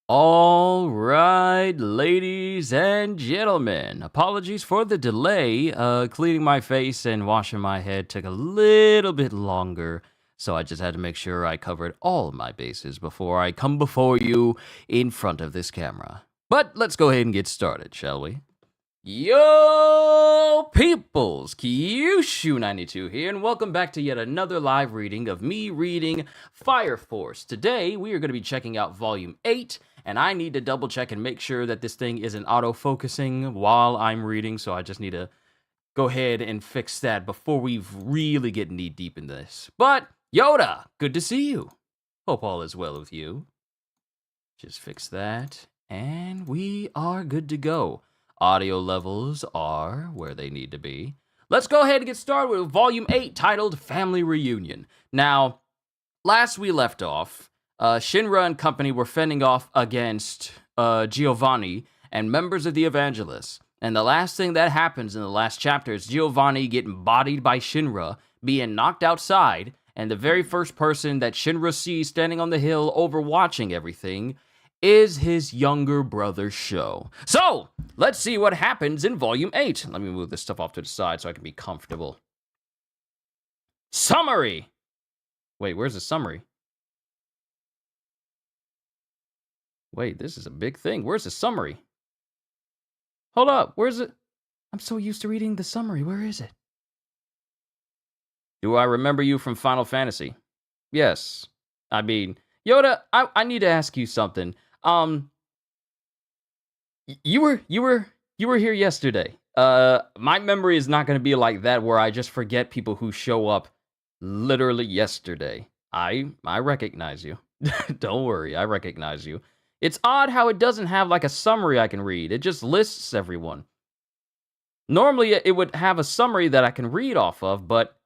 All right, ladies and gentlemen. Apologies for the delay. Cleaning my face and washing my head took a little bit longer, so I just had to make sure I covered all of my bases before I come before you in front of this camera. But let's go ahead and get started, shall we? Yo, peoples! Kyushu92 here, and welcome back to yet another live reading of me reading Fire Force. Today, we are going to be checking out Volume 8, and I need to double check and make sure that this thing isn't auto-focusing while I'm reading, so I just need to go ahead and fix that before we really get knee-deep in this. But, Yoda, good to see you. Hope all is well with you. Just fix that, and we are good to go. Audio levels are where they need to be. Let's go ahead and get started with Volume 8, titled Family Reunion. Now, last we left off, Shinra and company were fending off against Giovanni and members of the Evangelists. And the last thing that happens in the last chapter is Giovanni getting bodied by Shinra, being knocked outside, and the very first person that Shinra sees standing on the hill overwatching everything is his younger brother, Sho. So, let's see what happens in Volume 8. Let me move this stuff off to the side so I can be comfortable. Summary! Wait, where's the summary? Wait, this is a big thing. Where's the summary? Hold up, where's it? I'm so used to reading the summary. Where is it? Do I remember you from Final Fantasy? Yes. I mean, Yoda, I need to ask you something. You were here yesterday. My memory is not going to be like that where I just forget people who show up literally yesterday. I recognize you. Don't worry, I recognize you. It's odd how it doesn't have like a summary I can read. It just lists everyone. Normally it would have a summary that I can read off of, but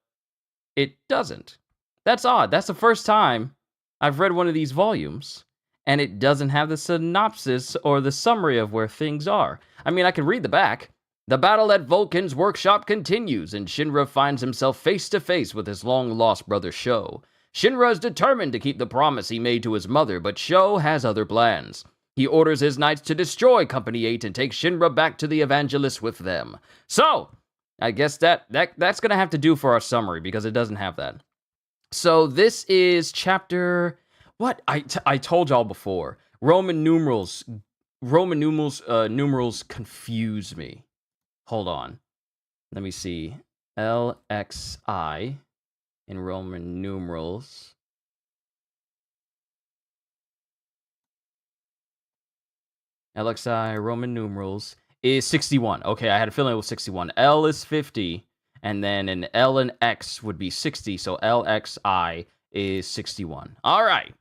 it doesn't. That's odd. That's the first time I've read one of these volumes, and it doesn't have the synopsis or the summary of where things are. I mean, I can read the back. The battle at Vulcan's workshop continues, and Shinra finds himself face to face with his long-lost brother Sho. Shinra is determined to keep the promise he made to his mother, but Sho has other plans. He orders his knights to destroy Company 8 and take Shinra back to the Evangelists with them. So, I guess that's going to have to do for our summary, because it doesn't have that. So this is chapter... What? I told y'all before. Roman numerals confuse me. Hold on. Let me see. LXI in Roman numerals. LXI Roman numerals is 61. Okay, I had a feeling it was 61. L is 50, and then an L and X would be 60, so LXI is 61. All right.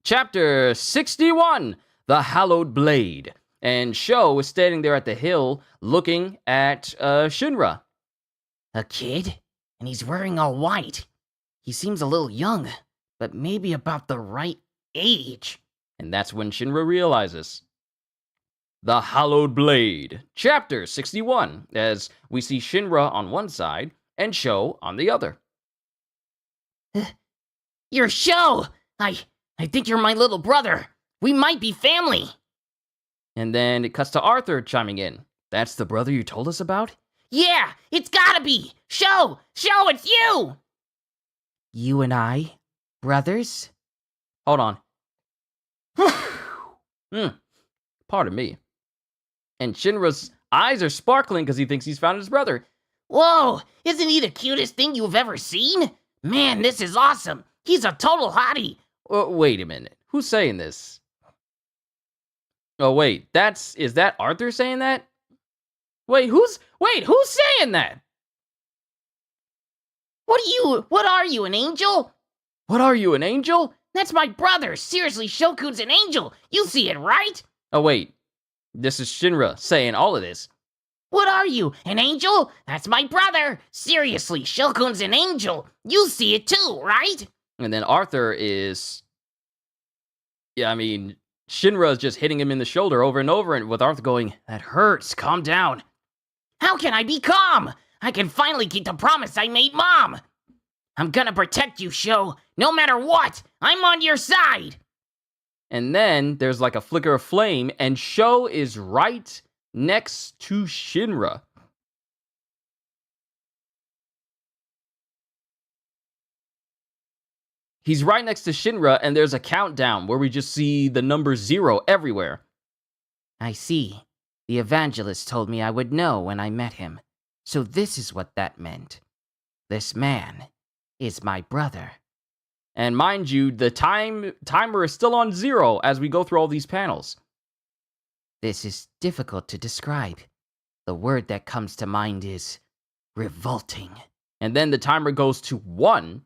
Chapter 61, The Hallowed Blade. And Sho is standing there at the hill looking at Shinra. A kid? And he's wearing all white. He seems a little young, but maybe about the right age. And that's when Shinra realizes. The Hallowed Blade. Chapter 61, as we see Shinra on one side and Sho on the other. You're Sho! I think you're my little brother. We might be family. And then it cuts to Arthur chiming in. That's the brother you told us about? Yeah, it's gotta be! Sho, it's you! You and I, brothers? Hold on. Pardon me. And Shinra's eyes are sparkling because he thinks he's found his brother. Whoa, isn't he the cutest thing you've ever seen? Man, this is awesome. He's a total hottie. Wait a minute. Who's saying this? Oh, wait. Is that Arthur saying that? Wait, who's saying that? What are you, an angel? What are you, an angel? That's my brother. Seriously, Shokun's an angel. You see it, right? Oh, wait. This is Shinra saying all of this. What are you, an angel? That's my brother. Seriously, Shokun's an angel. You see it too, right? And then Arthur is... Yeah, I mean, Shinra is just hitting him in the shoulder over and over, and with Arthur going, that hurts, calm down. How can I be calm? I can finally keep the promise I made Mom. I'm gonna protect you, Sho, no matter what. I'm on your side. And then there's like a flicker of flame, and Sho is right next to Shinra. He's right next to Shinra, and there's a countdown where we just see the number 0 everywhere. I see. The evangelist told me I would know when I met him. So this is what that meant. This man is my brother. And mind you, the timer is still on 0 as we go through all these panels. This is difficult to describe. The word that comes to mind is revolting. And then the timer goes to 1.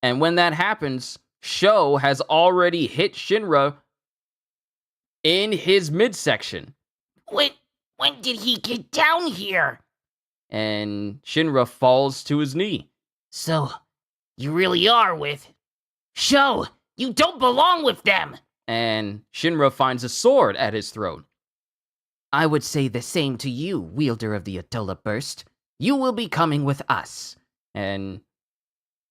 And when that happens, Sho has already hit Shinra in his midsection. When did he get down here? And Shinra falls to his knee. So, you really are with Sho! You don't belong with them! And Shinra finds a sword at his throat. I would say the same to you, wielder of the Atola Burst. You will be coming with us. And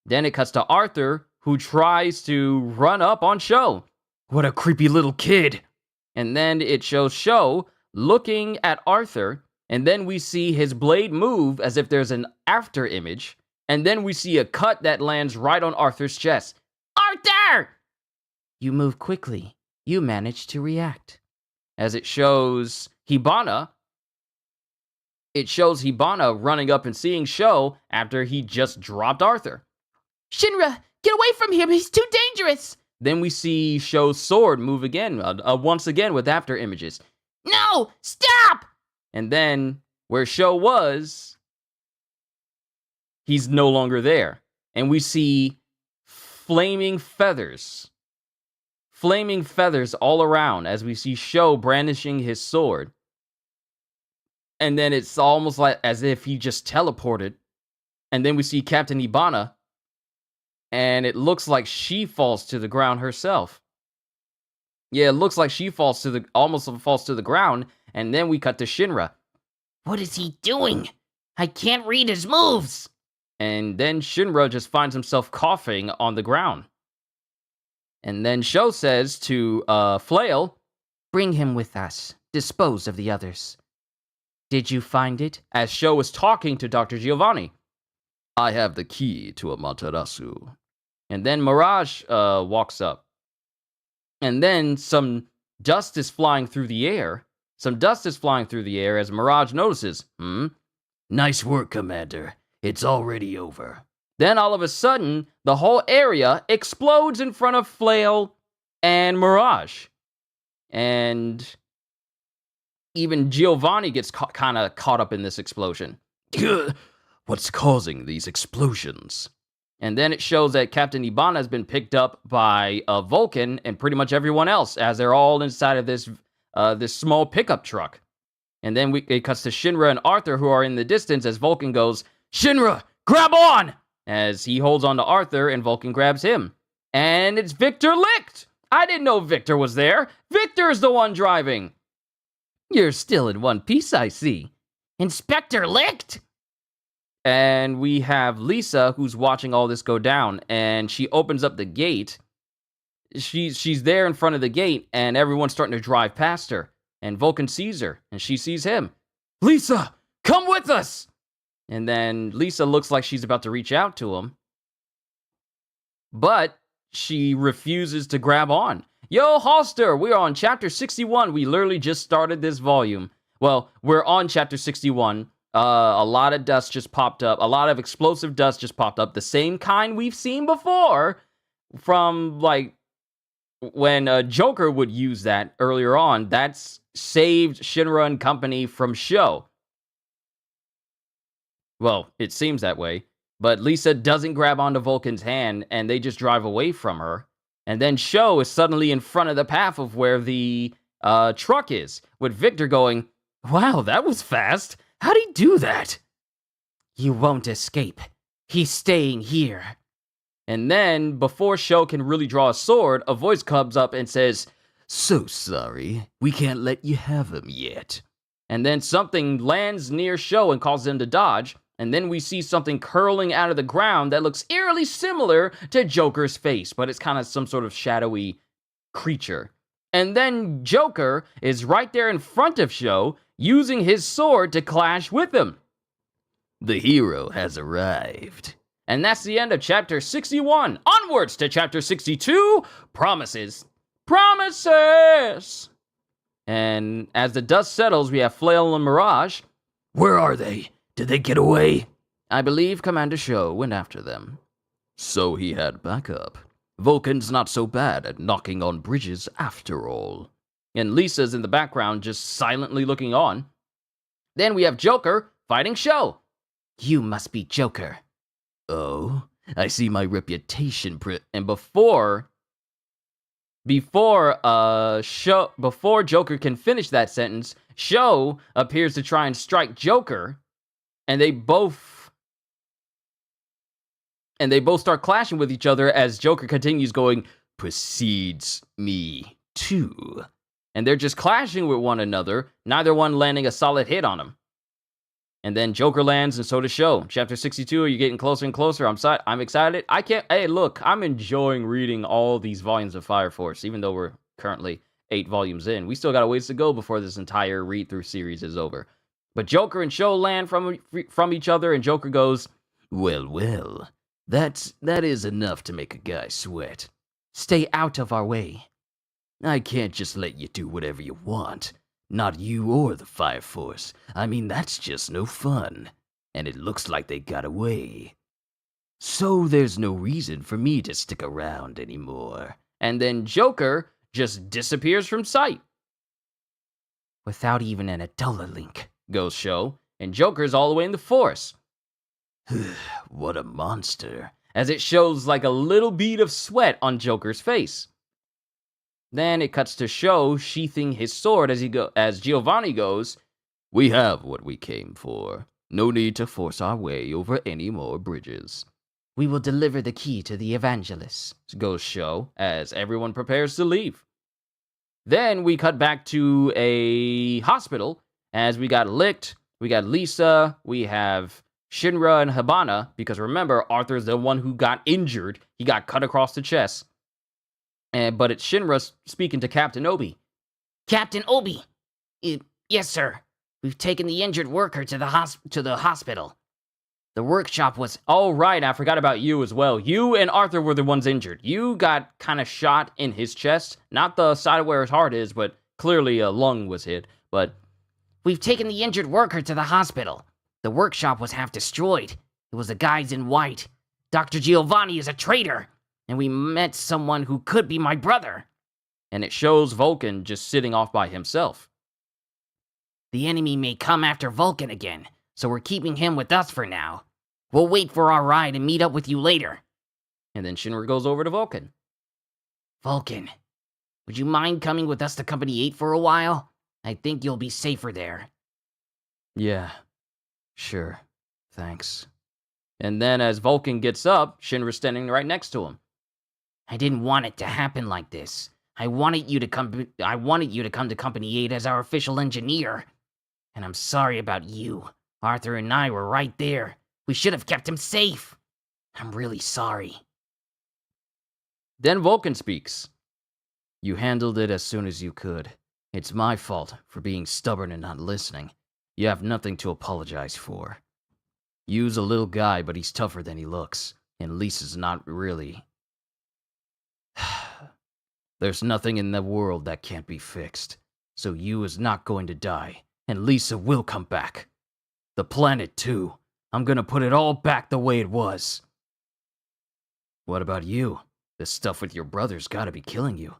then it cuts to Arthur, who tries to run up on Sho. What a creepy little kid. And then it shows Sho looking at Arthur, and then we see his blade move as if there's an after image, and then we see a cut that lands right on Arthur's chest. Arthur! You move quickly. You manage to react. As it shows Hibana. It shows Hibana running up and seeing Sho after he just dropped Arthur. Shinra, get away from him! He's too dangerous! Then we see Sho's sword move again, once again with after images. No! Stop! And then, where Sho was, he's no longer there. And we see flaming feathers. Flaming feathers all around as we see Sho brandishing his sword. And then it's almost like as if he just teleported. And then we see Captain Hibana. And it looks like she falls to the ground herself. Yeah, it looks like she almost falls to the ground. And then we cut to Shinra. What is he doing? I can't read his moves! And then Shinra just finds himself coughing on the ground. And then Sho says to Flail, bring him with us. Dispose of the others. Did you find it? As Sho is talking to Dr. Giovanni. I have the key to Amaterasu. And then Mirage walks up. And then some dust is flying through the air. As Mirage notices. Nice work, Commander. It's already over. Then all of a sudden, the whole area explodes in front of Flail and Mirage. And even Giovanni gets kind of caught up in this explosion. What's causing these explosions? And then it shows that Captain Hibana has been picked up by Vulcan and pretty much everyone else, as they're all inside of this small pickup truck. And then it cuts to Shinra and Arthur, who are in the distance, as Vulcan goes, Shinra, grab on! As he holds on to Arthur and Vulcan grabs him. And it's Victor Licht! I didn't know Victor was there. Victor's the one driving. You're still in one piece, I see. Inspector Licht? And we have Lisa, who's watching all this go down, and she opens up the gate. She's there in front of the gate, and everyone's starting to drive past her. And Vulcan sees her, and she sees him. Lisa, come with us! And then Lisa looks like she's about to reach out to him. But she refuses to grab on. Yo, Halster, we're on chapter 61. We literally just started this volume. Well, we're on chapter 61. A lot of dust just popped up. A lot of explosive dust just popped up. The same kind we've seen before from, like, when Joker would use that earlier on. That's saved Shinra and company from Sho. Well, it seems that way. But Lisa doesn't grab onto Vulcan's hand, and they just drive away from her. And then Sho is suddenly in front of the path of where the truck is, with Victor going, wow, that was fast. How'd he do that? You won't escape. He's staying here. And then, before Sho can really draw a sword, a voice comes up and says, so sorry, we can't let you have him yet. And then something lands near Sho and causes him to dodge. And then we see something curling out of the ground that looks eerily similar to Joker's face, but it's kind of some sort of shadowy creature. And then Joker is right there in front of Sho, using his sword to clash with him. The hero has arrived. And that's the end of chapter 61. Onwards to chapter 62, Promises. Promises! And as the dust settles, we have Flail and Mirage. Where are they? Did they get away? I believe Commander Sho went after them. So he had backup. Vulcan's not so bad at knocking on bridges after all. And Lisa's in the background just silently looking on. Then we have Joker fighting Sho. You must be Joker. Oh, I see my reputation And before Joker can finish that sentence, Sho appears to try and strike Joker, and they both start clashing with each other as Joker continues going, "Precedes me too." And they're just clashing with one another, neither one landing a solid hit on him. And then Joker lands, and so does Sho. Chapter 62, are you getting closer and closer? I'm excited. Hey, look, I'm enjoying reading all these volumes of Fire Force, even though we're currently 8 volumes in. We still got a ways to go before this entire read-through series is over. But Joker and Sho land from each other, and Joker goes, Well, that is enough to make a guy sweat. Stay out of our way. I can't just let you do whatever you want. Not you or the Fire Force. I mean, that's just no fun. And it looks like they got away. So there's no reason for me to stick around anymore. And then Joker just disappears from sight. Without even an Adola link, goes Sho, and Joker's all the way in the forest. What a monster. As it shows like a little bead of sweat on Joker's face. Then it cuts to Sho sheathing his sword as Giovanni goes, We have what we came for. No need to force our way over any more bridges. We will deliver the key to the Evangelist, goes Sho, as everyone prepares to leave. Then we cut back to a hospital, as we got Licht, we got Lisa, we have Shinra and Hibana, because remember, Arthur's the one who got injured. He got cut across the chest. But it's Shinra speaking to Captain Obi. Captain Obi! Yes, sir. We've taken the injured worker to the hospital. The workshop was... Oh, right, I forgot about you as well. You and Arthur were the ones injured. You got kind of shot in his chest. Not the side of where his heart is, but clearly a lung was hit. But we've taken the injured worker to the hospital. The workshop was half destroyed. It was the guys in white. Dr. Giovanni is a traitor. And we met someone who could be my brother. And it shows Vulcan just sitting off by himself. The enemy may come after Vulcan again, so we're keeping him with us for now. We'll wait for our ride and meet up with you later. And then Shinra goes over to Vulcan. Vulcan, would you mind coming with us to Company 8 for a while? I think you'll be safer there. Yeah, sure, thanks. And then as Vulcan gets up, Shinra's standing right next to him. I didn't want it to happen like this. I wanted you to come to Company 8 as our official engineer. And I'm sorry about you. Arthur and I were right there. We should have kept him safe. I'm really sorry. Then Vulcan speaks. You handled it as soon as you could. It's my fault for being stubborn and not listening. You have nothing to apologize for. Yu's a little guy, but he's tougher than he looks. And Lisa's not really. There's nothing in the world that can't be fixed. So Yu is not going to die, and Lisa will come back. The planet, too. I'm gonna put it all back the way it was. What about you? This stuff with your brother's gotta be killing you.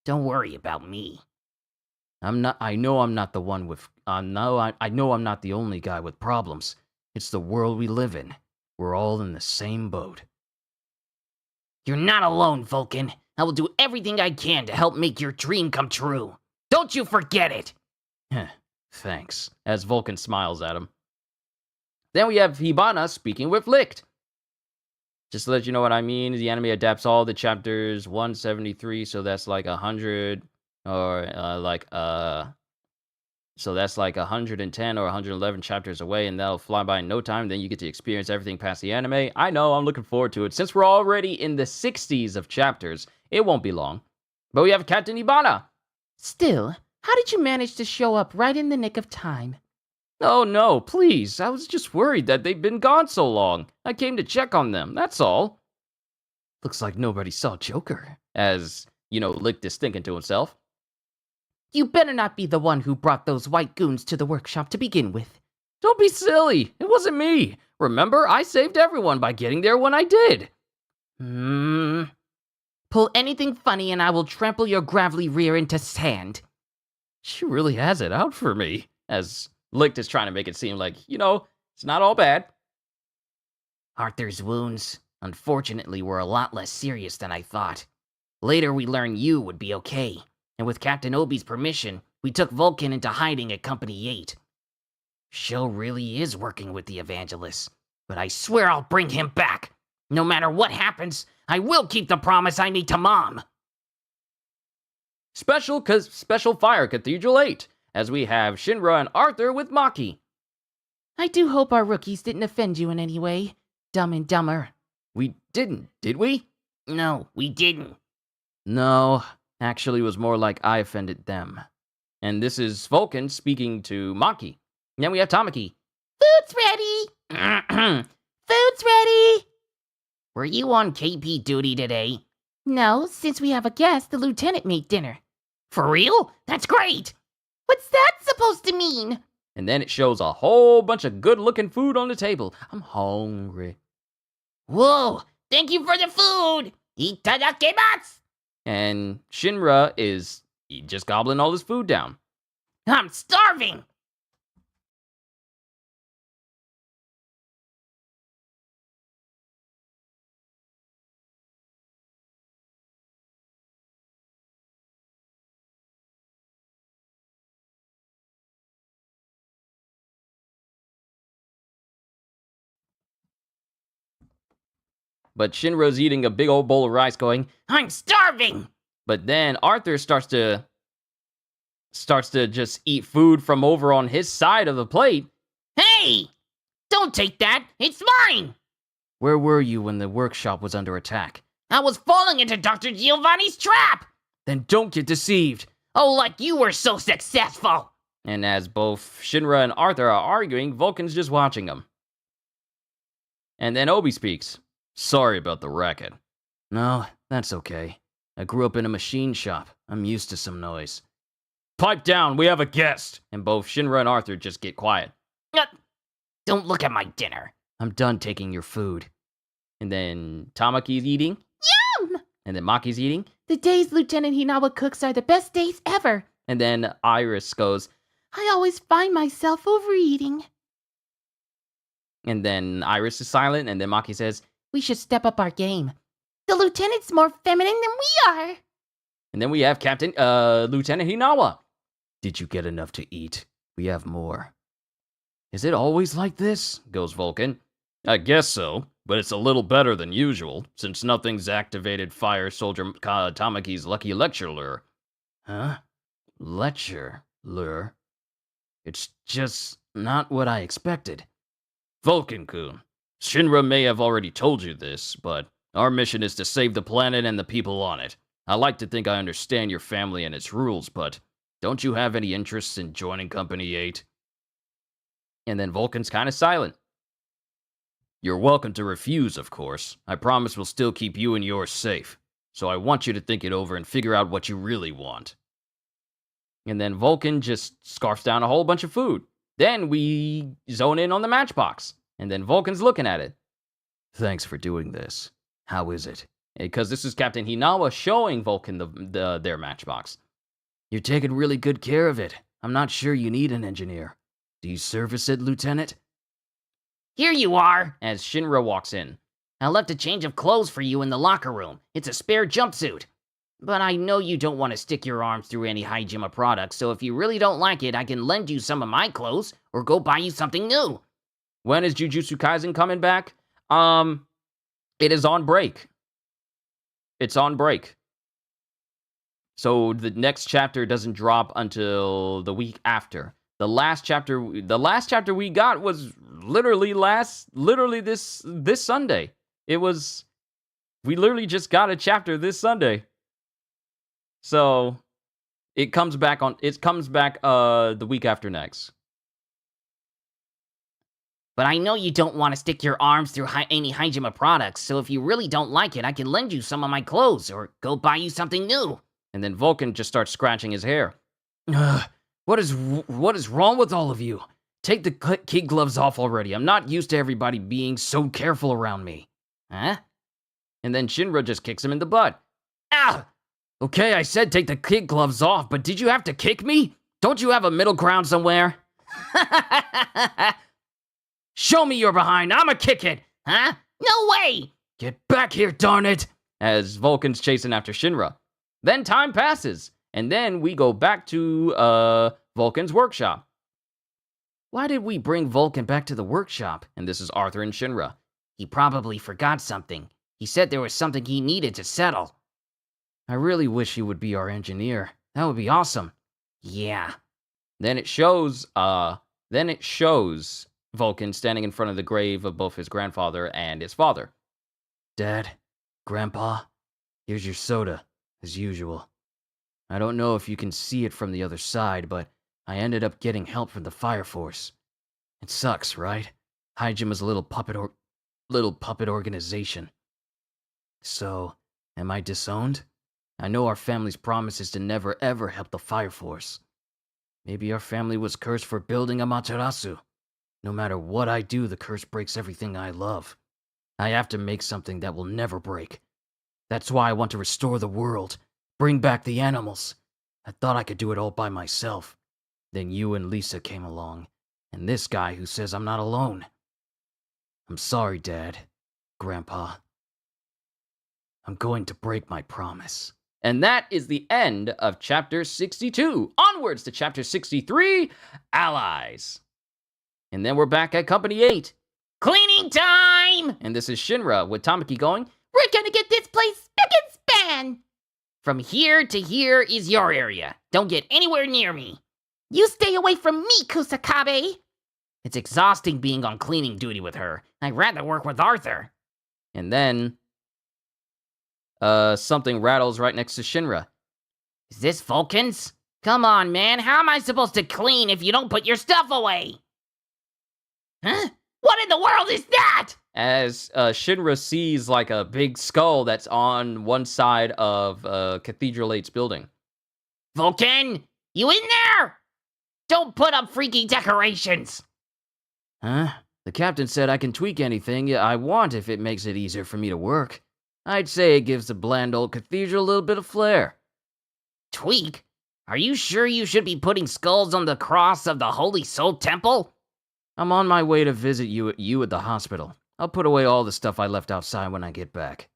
Don't worry about me. I know I'm not the only guy with problems. It's the world we live in. We're all in the same boat. You're not alone, Vulcan. I will do everything I can to help make your dream come true. Don't you forget it! Thanks. As Vulcan smiles at him. Then we have Hibana speaking with Licht. Just to let you know what I mean, the anime adapts all the chapters 173, so that's like 100, or so that's like 110 or 111 chapters away, and that'll fly by in no time. Then you get to experience everything past the anime. I know, I'm looking forward to it. Since we're already in the 60s of chapters, it won't be long. But we have Captain Ibana. Still, how did you manage to show up right in the nick of time? Oh no, please. I was just worried that they'd been gone so long. I came to check on them, that's all. Looks like nobody saw Joker, as, Licht is thinking to himself. You better not be the one who brought those white goons to the workshop to begin with. Don't be silly. It wasn't me. Remember, I saved everyone by getting there when I did. Pull anything funny and I will trample your gravelly rear into sand. She really has it out for me, as Licht is trying to make it seem like, it's not all bad. Arthur's wounds, unfortunately, were a lot less serious than I thought. Later, we learned you would be okay, and with Captain Obi's permission, we took Vulcan into hiding at Company 8. Show really is working with the evangelists, but I swear I'll bring him back. No matter what happens, I will keep the promise I made to Mom. Special Fire Cathedral 8, as we have Shinra and Arthur with Maki. I do hope our rookies didn't offend you in any way. Dumb and Dumber. We didn't, did we? No, we didn't. No, actually it was more like I offended them. And this is Vulcan speaking to Maki. And then we have Tamaki. Food's ready! Food's ready! Were you on KP duty today? No, since we have a guest, the lieutenant made dinner. For real? That's great! What's that supposed to mean? And then it shows a whole bunch of good-looking food on the table. I'm hungry. Whoa! Thank you for the food! Itadakimasu! And Shinra is just gobbling all his food down. I'm starving! But Shinra's eating a big old bowl of rice going, I'm starving! But then Arthur starts to just eat food from over on his side of the plate. Hey! Don't take that! It's mine! Where were you when the workshop was under attack? I was falling into Dr. Giovanni's trap! Then don't get deceived. Oh, like you were so successful! And as both Shinra and Arthur are arguing, Vulcan's just watching them. And then Obi speaks. Sorry about the racket. No, that's okay. I grew up in a machine shop. I'm used to some noise. Pipe down, we have a guest! And both Shinra and Arthur just get quiet. Don't look at my dinner. I'm done taking your food. And then Tamaki's eating. Yum! And then Maki's eating. The days Lieutenant Hinawa cooks are the best days ever. And then Iris goes, I always find myself overeating. And then Iris is silent, and then Maki says, We should step up our game. The lieutenant's more feminine than we are. And then we have Lieutenant Hinawa. Did you get enough to eat? We have more. Is it always like this? Goes Vulcan. I guess so, but it's a little better than usual, since nothing's activated Fire Soldier Tamaki's lucky lecture lure. Huh? Lecture lure? It's just not what I expected. Vulcan-kun, Shinra may have already told you this, but our mission is to save the planet and the people on it. I like to think I understand your family and its rules, but don't you have any interests in joining Company 8? And then Vulcan's kind of silent. You're welcome to refuse, of course. I promise we'll still keep you and yours safe. So I want you to think it over and figure out what you really want. And then Vulcan just scarfs down a whole bunch of food. Then we zone in on the matchbox. And then Vulcan's looking at it. Thanks for doing this. How is it? Because this is Captain Hinawa showing Vulcan their matchbox. You're taking really good care of it. I'm not sure you need an engineer. Do you service it, Lieutenant? Here you are, As Shinra walks in. I left a change of clothes for you in the locker room. It's a spare jumpsuit. But I know you don't want to stick your arms through any Hijima products, so if you really don't like it, I can lend you some of my clothes, or go buy you something new. When is Jujutsu Kaisen coming back? It is on break. It's on break. So the next chapter doesn't drop until the week after. The last chapter we got was literally this Sunday. We literally just got a chapter this Sunday. So it comes back the week after next. But I know you don't want to stick your arms through any Hajima products, so if you really don't like it, I can lend you some of my clothes or go buy you something new. And then Vulcan just starts scratching his hair. What is wrong with all of you? Take the kid gloves off already. I'm not used to everybody being so careful around me. Huh? And then Shinra just kicks him in the butt. Ah! Okay, I said take the kid gloves off, but did you have to kick me? Don't you have a middle ground somewhere? Show me you're behind. I'ma kick it. Huh? No way! Get back here, darn it! As Vulcan's chasing after Shinra. Then time passes, and then we go back to Vulcan's workshop. Why did we bring Vulcan back to the workshop? And this is Arthur and Shinra. He probably forgot something. He said there was something he needed to settle. I really wish he would be our engineer. That would be awesome. Yeah. Then it shows Vulcan standing in front of the grave of both his grandfather and his father. Dad, Grandpa, here's your soda, as usual. I don't know if you can see it from the other side, but I ended up getting help from the Fire Force. It sucks, right? Hyjima's a little puppet organization. So, am I disowned? I know our family's promise is to never ever help the Fire Force. Maybe our family was cursed for building Amaterasu. No matter what I do, the curse breaks everything I love. I have to make something that will never break. That's why I want to restore the world, bring back the animals. I thought I could do it all by myself. Then you and Lisa came along, and this guy who says I'm not alone. I'm sorry, Dad, Grandpa. I'm going to break my promise. And that is the end of chapter 62. Onwards to chapter 63, Allies. And then we're back at Company 8. Cleaning time! And this is Shinra with Tamaki going, We're gonna get this place spick and span! From here to here is your area. Don't get anywhere near me. You stay away from me, Kusakabe! It's exhausting being on cleaning duty with her. I'd rather work with Arthur. And then something rattles right next to Shinra. Is this Vulcan's? Come on, man. How am I supposed to clean if you don't put your stuff away? Huh? What in the world is that? As Shinra sees like a big skull that's on one side of Cathedral 8's building. Vulcan, you in there? Don't put up freaky decorations. Huh? The captain said I can tweak anything I want if it makes it easier for me to work. I'd say it gives the bland old cathedral a little bit of flair. Tweak? Are you sure you should be putting skulls on the cross of the Holy Soul Temple? I'm on my way to visit you at the hospital. I'll put away all the stuff I left outside when I get back.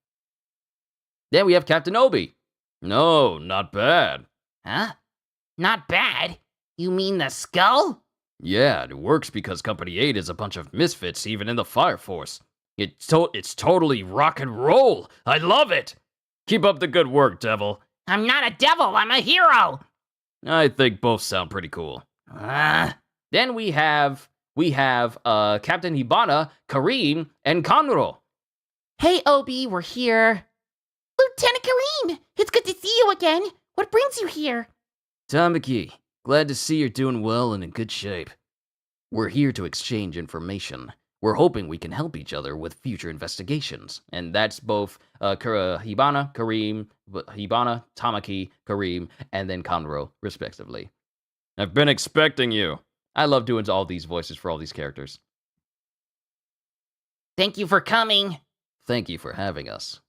Then we have Captain Obi. No, not bad. Huh? Not bad? You mean the skull? Yeah, it works because Company 8 is a bunch of misfits even in the Fire Force. It's totally rock and roll. I love it. Keep up the good work, Devil. I'm not a devil, I'm a hero. I think both sound pretty cool. Then we have Captain Hibana, Kareem, and Kanro. Hey, Obi, we're here. Lieutenant Kareem, it's good to see you again. What brings you here? Tamaki, glad to see you're doing well and in good shape. We're here to exchange information. We're hoping we can help each other with future investigations. And that's both Hibana, Tamaki, Kareem, and then Kanro, respectively. I've been expecting you. I love doing all these voices for all these characters. Thank you for coming. Thank you for having us.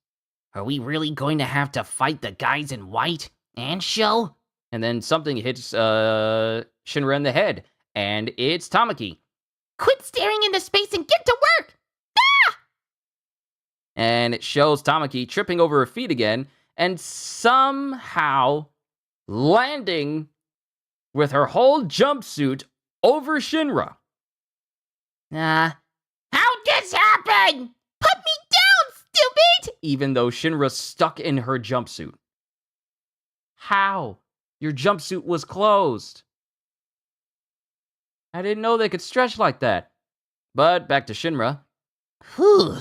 Are we really going to have to fight the guys in white and show? And then something hits Shinra in the head, and it's Tamaki. Quit staring into space and get to work! Ah! And it shows Tamaki tripping over her feet again, and somehow landing with her whole jumpsuit over Shinra. How'd this happen? Put me down, stupid! Even though Shinra's stuck in her jumpsuit. How? Your jumpsuit was closed. I didn't know they could stretch like that. But back to Shinra. Whew.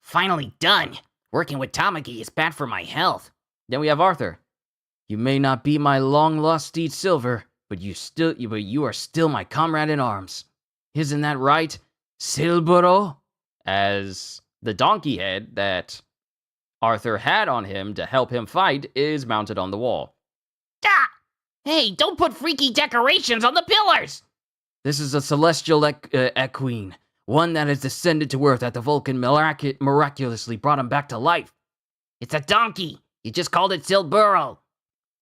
Finally done. Working with Tamaki is bad for my health. Then we have Arthur. You may not be my long-lost steed Silver, but you are still my comrade in arms. Isn't that right, Silburo? As the donkey head that Arthur had on him to help him fight is mounted on the wall. Ah! Hey, don't put freaky decorations on the pillars! This is a celestial equine, one that has descended to Earth after Vulcan miraculously brought him back to life. It's a donkey. You just called it Silburo.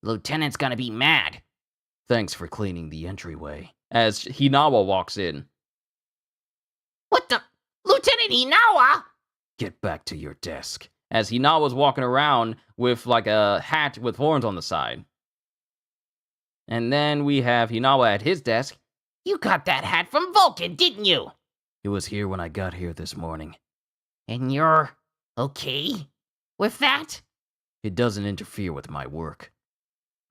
Lieutenant's gonna be mad. Thanks for cleaning the entryway. As Hinawa walks in. What the? Lieutenant Hinawa? Get back to your desk. As Hinawa's walking around with like a hat with horns on the side. And then we have Hinawa at his desk. You got that hat from Vulcan, didn't you? It was here when I got here this morning. And you're okay with that? It doesn't interfere with my work.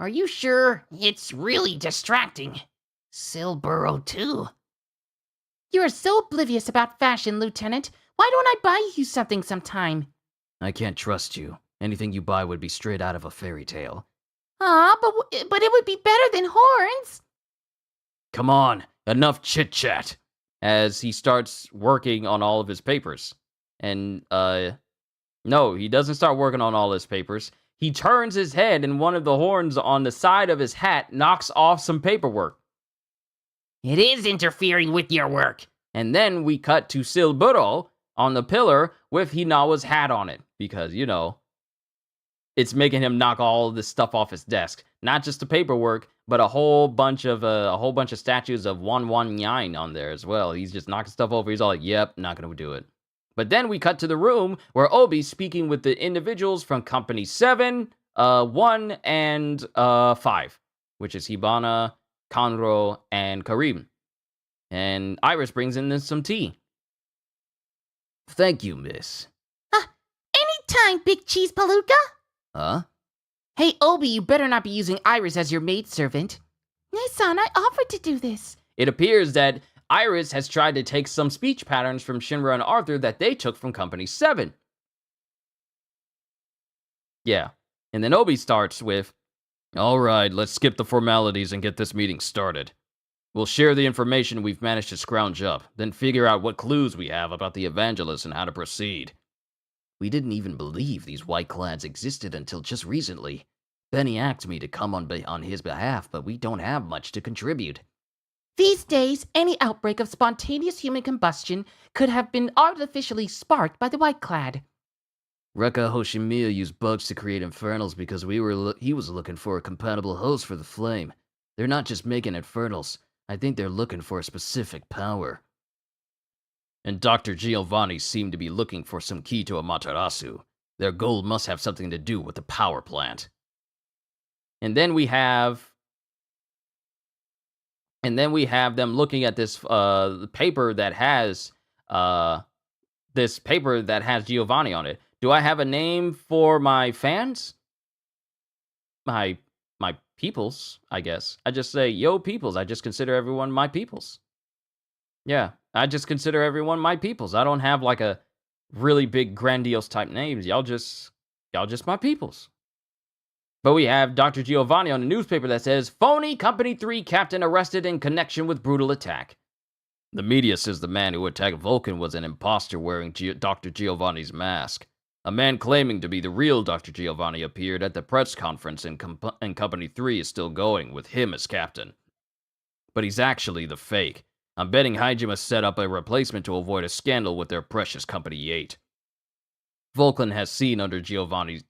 Are you sure? It's really distracting. Silburo, too. You are so oblivious about fashion, Lieutenant. Why don't I buy you something sometime? I can't trust you. Anything you buy would be straight out of a fairy tale. But it would be better than horns. Come on, enough chit-chat. As he starts working on all of his papers. And, no, he doesn't start working on all his papers. He turns his head and one of the horns on the side of his hat knocks off some paperwork. It is interfering with your work. And then we cut to Silburo on the pillar with Hinawa's hat on it. Because, you know, it's making him knock all of this stuff off his desk. Not just the paperwork, but a whole bunch of statues of 119 on there as well. He's just knocking stuff over. He's all like, yep, not gonna do it. But then we cut to the room where Obi's speaking with the individuals from Company 7, 1, and 5, which is Hibana, Kanro, and Karim. And Iris brings in some tea. Thank you, miss. Anytime, Big Cheese Palooka. Huh? Hey, Obi, you better not be using Iris as your maidservant. Nissan, I offered to do this. It appears that Iris has tried to take some speech patterns from Shinra and Arthur that they took from Company 7. Yeah. And then Obi starts with, all right, let's skip the formalities and get this meeting started. We'll share the information we've managed to scrounge up, then figure out what clues we have about the evangelists and how to proceed. We didn't even believe these white clads existed until just recently. Benny asked me to come on his behalf, but we don't have much to contribute. These days, any outbreak of spontaneous human combustion could have been artificially sparked by the white clad. Rekka Hoshimiya used bugs to create infernals because he was looking for a compatible host for the flame. They're not just making infernals. I think they're looking for a specific power. And Dr. Giovanni seemed to be looking for some key to Amaterasu. Their goal must have something to do with the power plant. And then we have them looking at this paper that has Giovanni on it. Do I have a name for my fans? My peoples, I guess. I just say, yo, peoples. I just consider everyone my peoples. Yeah, I just consider everyone my peoples. I don't have like a really big grandiose type names. Y'all just my peoples. But we have Dr. Giovanni on the newspaper that says, phony Company 3 captain arrested in connection with brutal attack. The media says the man who attacked Vulcan was an imposter wearing Dr. Giovanni's mask. A man claiming to be the real Dr. Giovanni appeared at the press conference and Company 3 is still going with him as captain. But he's actually the fake. I'm betting Hajime set up a replacement to avoid a scandal with their precious Company 8. Vulcan has seen under Giovanni's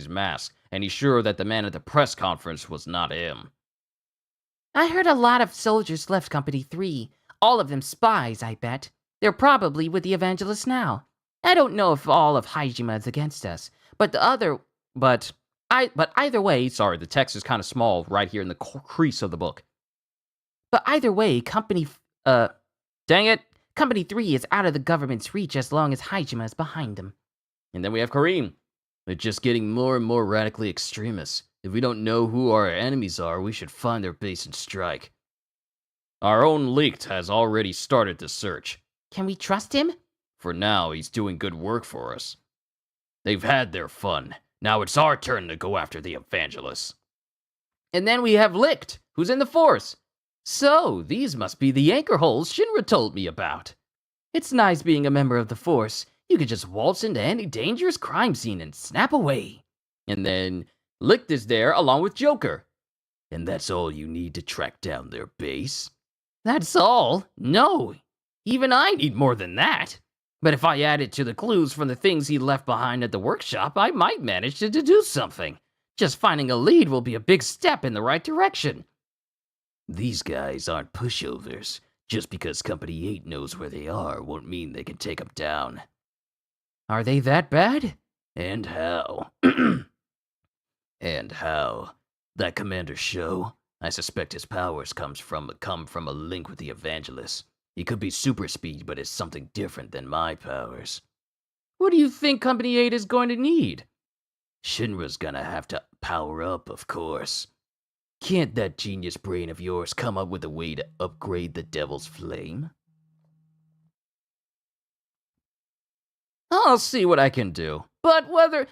mask, and he's sure that the man at the press conference was not him. I heard a lot of soldiers left Company 3. All of them spies, I bet. They're probably with the Evangelists now. I don't know if all of Hajime is against us, but either way, sorry, the text is kind of small right here in the crease of the book. But either way, Company 3 is out of the government's reach as long as Hajime is behind them. And then we have Kareem. They're just getting more and more radically extremist. If we don't know who our enemies are, we should find their base and strike. Our own Leaked has already started the search. Can we trust him? For now, he's doing good work for us. They've had their fun. Now it's our turn to go after the evangelists. And then we have Licht, who's in the force. So, these must be the anchor holes Shinra told me about. It's nice being a member of the Force. You could just waltz into any dangerous crime scene and snap away. And then Licht is there along with Joker. And that's all you need to track down their base? That's all? No. Even I need more than that. But if I add it to the clues from the things he left behind at the workshop, I might manage to deduce something. Just finding a lead will be a big step in the right direction. These guys aren't pushovers. Just because Company 8 knows where they are won't mean they can take them down. Are they that bad? And how? And how? That Commander Sho, I suspect his powers come from a link with the evangelists. He could be super speed, but it's something different than my powers. What do you think Company 8 is going to need? Shinra's gonna have to power up, of course. Can't that genius brain of yours come up with a way to upgrade the Devil's Flame? I'll see what I can do. But whether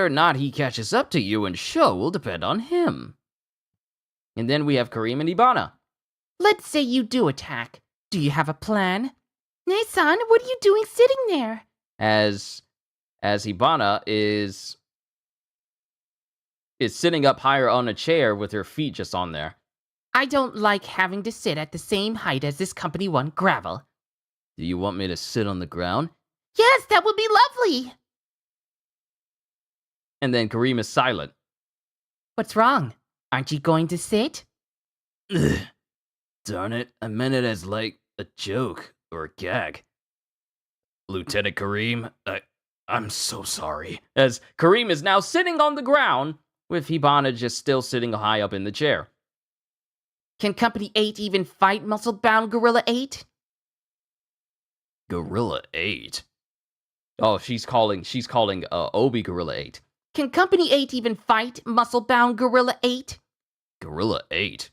or not he catches up to you and Sho will depend on him. And then we have Kareem and Ibana. Let's say you do attack. Do you have a plan? Nei-san, what are you doing sitting there? As Ibana is sitting up higher on a chair with her feet just on there. I don't like having to sit at the same height as this Company 1 gravel. Do you want me to sit on the ground? Yes, that would be lovely. And then Kareem is silent. What's wrong? Aren't you going to sit? Ugh. Darn it, I meant it as like a joke or a gag. Lieutenant Kareem, I'm so sorry. As Kareem is now sitting on the ground, with Hibana just still sitting high up in the chair. Can Company 8 even fight muscle-bound Gorilla 8? Gorilla 8? Oh, she's calling Obi Gorilla 8. Can Company 8 even fight muscle-bound Gorilla 8? Gorilla 8?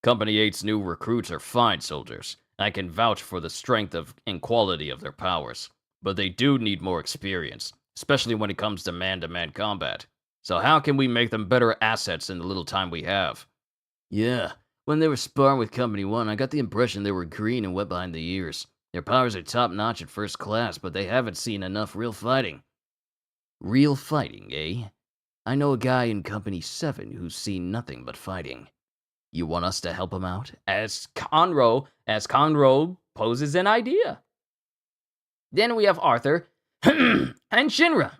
Company 8's new recruits are fine soldiers. I can vouch for the strength and quality of their powers. But they do need more experience, especially when it comes to man-to-man combat. So how can we make them better assets in the little time we have? Yeah, when they were sparring with Company 1, I got the impression they were green and wet behind the ears. Their powers are top-notch at first class, but they haven't seen enough real fighting. Real fighting, eh? I know a guy in Company 7 who's seen nothing but fighting. You want us to help him out? As Conroe poses an idea. Then we have Arthur and Shinra.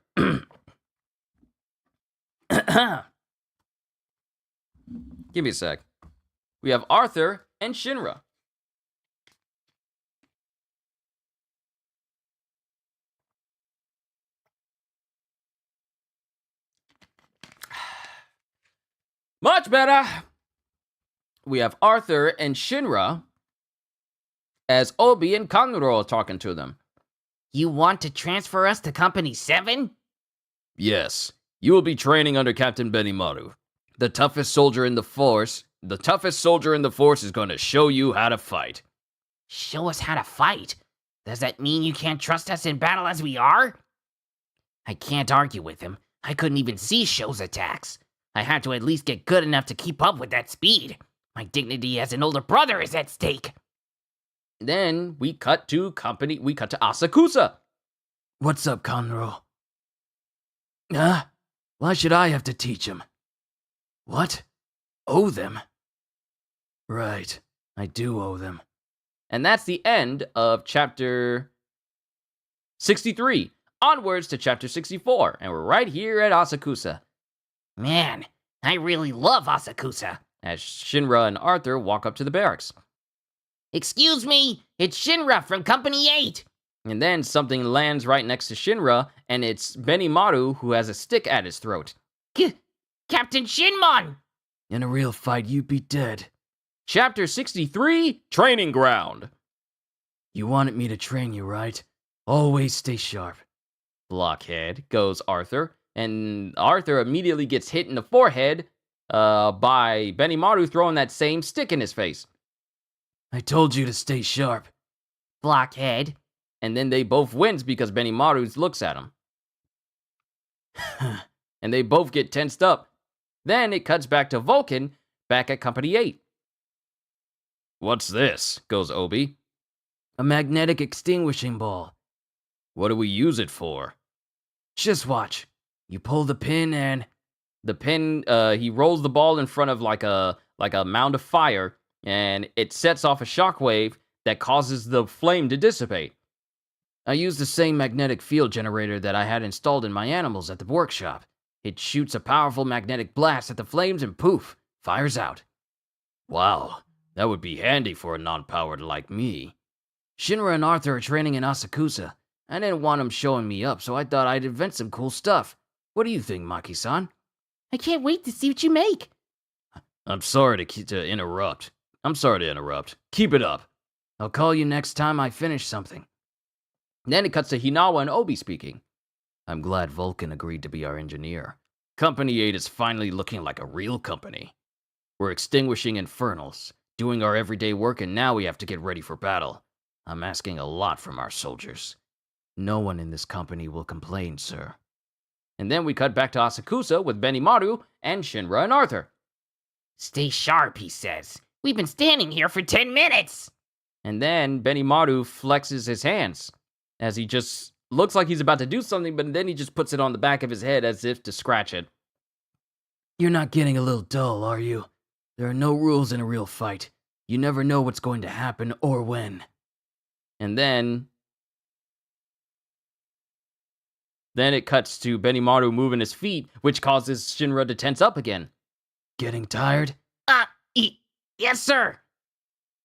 Give me a sec. We have Arthur and Shinra. Much better. We have Arthur and Shinra as Obi and Kanro are talking to them. You want to transfer us to Company 7? Yes. You will be training under Captain Benimaru. The toughest soldier in the force is going to show you how to fight. Show us how to fight? Does that mean you can't trust us in battle as we are? I can't argue with him. I couldn't even see Sho's attacks. I had to at least get good enough to keep up with that speed. My dignity as an older brother is at stake. Then we cut to Asakusa. What's up, Conro? Huh? Why should I have to teach him? What? Owe them? Right, I do owe them. And that's the end of chapter 63. Onwards to chapter 64, and we're right here at Asakusa. Man, I really love Asakusa. As Shinra and Arthur walk up to the barracks. Excuse me, it's Shinra from Company 8. And then something lands right next to Shinra, and it's Benimaru who has a stick at his throat. Captain Shinmon! In a real fight, you'd be dead. Chapter 63, Training Ground. You wanted me to train you, right? Always stay sharp. Blockhead, goes Arthur. And Arthur immediately gets hit in the forehead by Benimaru throwing that same stick in his face. I told you to stay sharp. Blockhead. And then they both wins because Benimaru looks at him. And they both get tensed up. Then it cuts back to Vulcan, back at Company 8. What's this? Goes Obi. A magnetic extinguishing ball. What do we use it for? Just watch. You pull the pin and... The pin, he rolls the ball in front of like a mound of fire, and it sets off a shockwave that causes the flame to dissipate. I used the same magnetic field generator that I had installed in my animals at the workshop. It shoots a powerful magnetic blast at the flames and poof, fires out. Wow, that would be handy for a non-powered like me. Shinra and Arthur are training in Asakusa. I didn't want them showing me up, so I thought I'd invent some cool stuff. What do you think, Maki-san? I can't wait to see what you make. I'm sorry to interrupt. Keep it up. I'll call you next time I finish something. Then it cuts to Hinawa and Obi speaking. I'm glad Vulcan agreed to be our engineer. Company 8 is finally looking like a real company. We're extinguishing infernals, doing our everyday work, and now we have to get ready for battle. I'm asking a lot from our soldiers. No one in this company will complain, sir. And then we cut back to Asakusa with Benimaru and Shinra and Arthur. Stay sharp, he says. We've been standing here for 10 minutes. And then Benimaru flexes his hands as he just looks like he's about to do something, but then he just puts it on the back of his head as if to scratch it. You're not getting a little dull, are you? There are no rules in a real fight. You never know what's going to happen or when. And then it cuts to Benimaru moving his feet, which causes Shinra to tense up again. Getting tired? Yes, sir.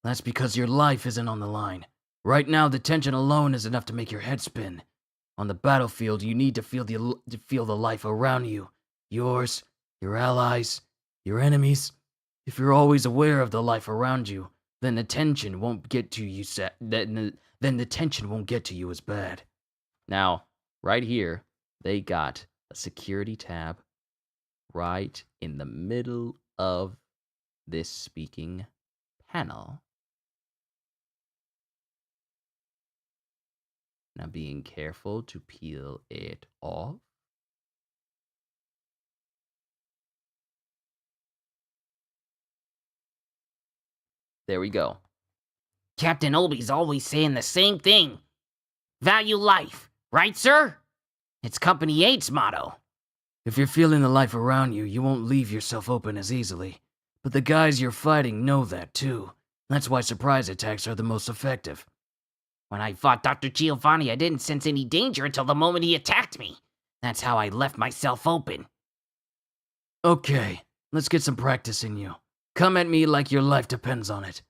That's because your life isn't on the line. Right now, the tension alone is enough to make your head spin. On the battlefield, you need to feel the life around you. Yours, your allies, your enemies. If you're always aware of the life around you, then the tension won't get to you. Then the tension won't get to you as bad. Now, right here, they got a security tab right in the middle of this speaking panel. Now, being careful to peel it off. There we go. Captain Obi's always saying the same thing. Value life, right, sir? It's Company 8's motto. If you're feeling the life around you, you won't leave yourself open as easily. But the guys you're fighting know that too. That's why surprise attacks are the most effective. When I fought Dr. Giovanni, I didn't sense any danger until the moment he attacked me. That's how I left myself open. Okay, let's get some practice in you. Come at me like your life depends on it.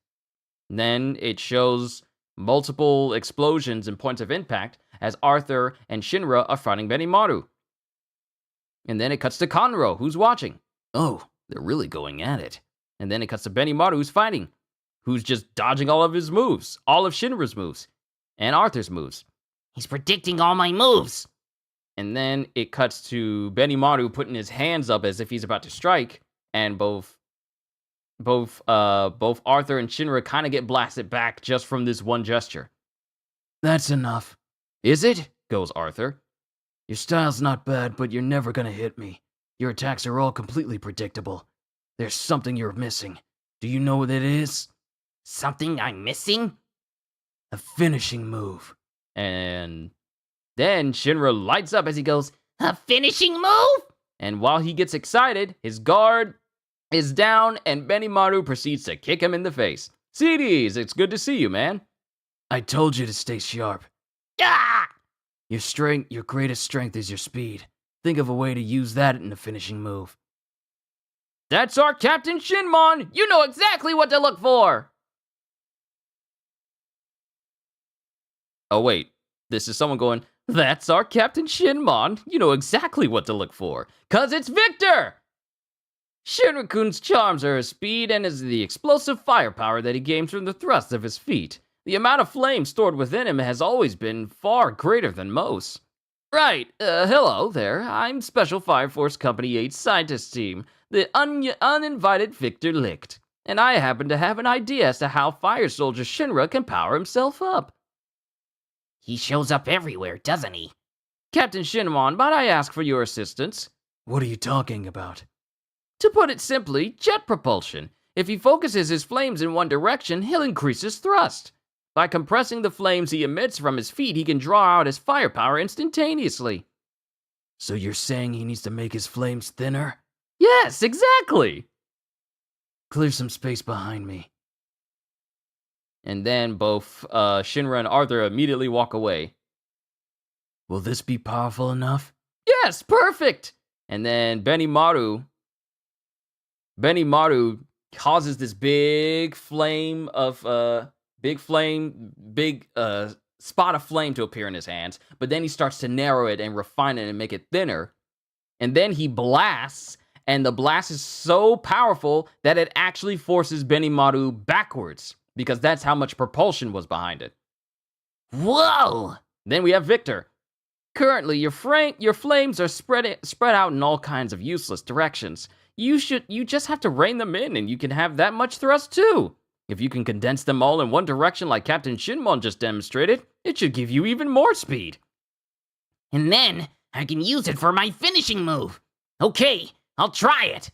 Then it shows multiple explosions and points of impact as Arthur and Shinra are fighting Benimaru. And then it cuts to Conro, who's watching. Oh, they're really going at it. And then it cuts to Benimaru, who's fighting, who's just dodging all of his moves, all of Shinra's moves, and Arthur's moves. He's predicting all my moves. And then it cuts to Benimaru putting his hands up as if he's about to strike, and both Arthur and Shinra kind of get blasted back just from this one gesture. That's enough. Is it? Goes Arthur. Your style's not bad, but you're never gonna hit me. Your attacks are all completely predictable. There's something you're missing. Do you know what it is? Something I'm missing? A finishing move. And then Shinra lights up as he goes, A finishing move? and while he gets excited, his guard is down and Benimaru proceeds to kick him in the face. CDs, it's good to see you, man. I told you to stay sharp. Ah! Your greatest strength is your speed. Think of a way to use that in a finishing move. That's our Captain Shinmon! You know exactly what to look for! Oh wait, this is someone going, that's our Captain Shinmon! You know exactly what to look for, 'cause it's Victor! Shinra-kun's charms are his speed and is the explosive firepower that he gains from the thrust of his feet. The amount of flame stored within him has always been far greater than most. Right, hello there. I'm Special Fire Force Company 8 scientist team, the uninvited Victor Licht. And I happen to have an idea as to how Fire Soldier Shinra can power himself up. He shows up everywhere, doesn't he? Captain Shinmon, might I ask for your assistance? What are you talking about? To put it simply, jet propulsion. If he focuses his flames in one direction, he'll increase his thrust. By compressing the flames he emits from his feet, he can draw out his firepower instantaneously. So you're saying he needs to make his flames thinner? Yes, exactly! Clear some space behind me. And then both Shinra and Arthur immediately walk away. Will this be powerful enough? Yes, perfect! And then Benimaru causes this big spot of flame to appear in his hands, but then he starts to narrow it and refine it and make it thinner. And then he blasts, and the blast is so powerful that it actually forces Benimaru backwards, because that's how much propulsion was behind it. Whoa! Then we have Victor. Currently, your flames are spread out in all kinds of useless directions. You just have to rein them in, and you can have that much thrust too. If you can condense them all in one direction like Captain Shinmon just demonstrated, it should give you even more speed. And then I can use it for my finishing move. Okay, I'll try it.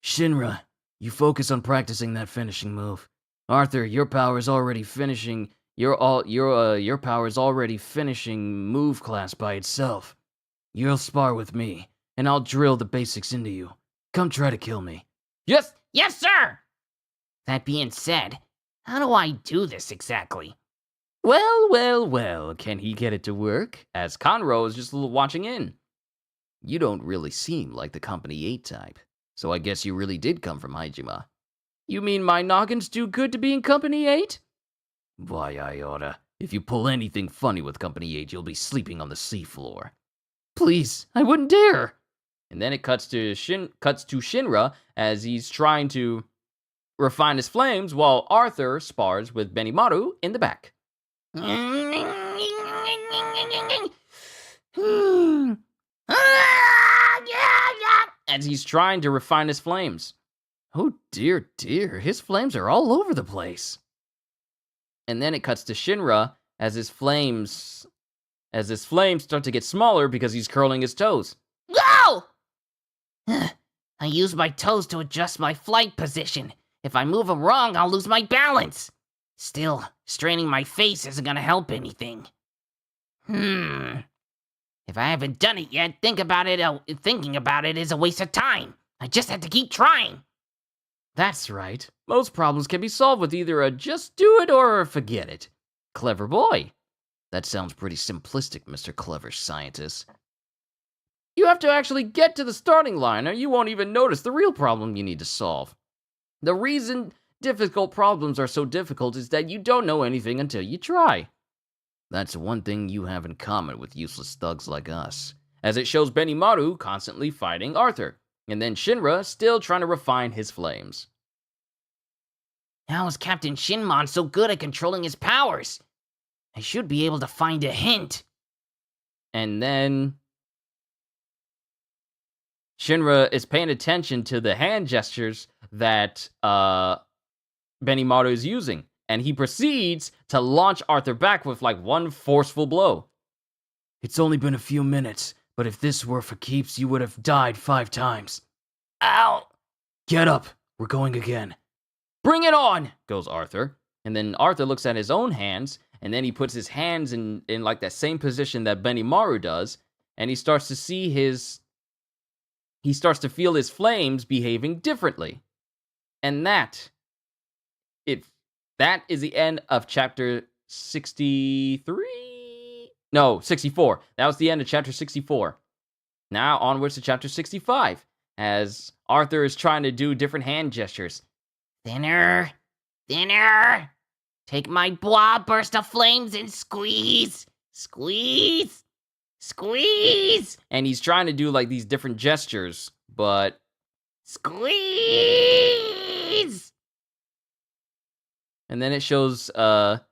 Shinra, you focus on practicing that finishing move. Arthur, your power is already finishing. Your power is already finishing move class by itself. You'll spar with me, and I'll drill the basics into you. Come try to kill me. Yes! Yes, sir! That being said, how do I do this exactly? Well, can he get it to work? As Conroe is just watching in. You don't really seem like the Company 8 type, so I guess you really did come from Haijima. You mean my noggin's too good to be in Company 8? Why, Iota, if you pull anything funny with Company 8, you'll be sleeping on the seafloor. Please, I wouldn't dare. And then it cuts to Shinra as he's trying to refine his flames while Arthur spars with Benimaru in the back. As he's trying to refine his flames. Oh dear, his flames are all over the place. And then it cuts to Shinra as his flames start to get smaller because he's curling his toes. Go! I use my toes to adjust my flight position. If I move them wrong, I'll lose my balance. Still, straining my face isn't gonna help anything. If I haven't done it yet, thinking about it is a waste of time. I just have to keep trying. That's right. Most problems can be solved with either a just do it or a forget it. Clever boy. That sounds pretty simplistic, Mr. Clever Scientist. You have to actually get to the starting line or you won't even notice the real problem you need to solve. The reason difficult problems are so difficult is that you don't know anything until you try. That's one thing you have in common with useless thugs like us. As it shows Benimaru constantly fighting Arthur, and then Shinra still trying to refine his flames. How is Captain Shinmon so good at controlling his powers? I should be able to find a hint. And then Shinra is paying attention to the hand gestures that Benimaru is using, and he proceeds to launch Arthur back with like one forceful blow. It's only been a few minutes, but if this were for keeps, you would have died 5 times. Ow! Get up, we're going again. Bring it on, goes Arthur. And then Arthur looks at his own hands, and then he puts his hands in like that same position that Benimaru does, and he starts to feel his flames behaving differently. And that is the end of chapter 63? No, 64. That was the end of chapter 64. Now onwards to chapter 65, as Arthur is trying to do different hand gestures. Thinner. Thinner. Take my blob burst of flames and squeeze. Squeeze. Squeeze. And he's trying to do like these different gestures, but squeeze. And then it shows Shinra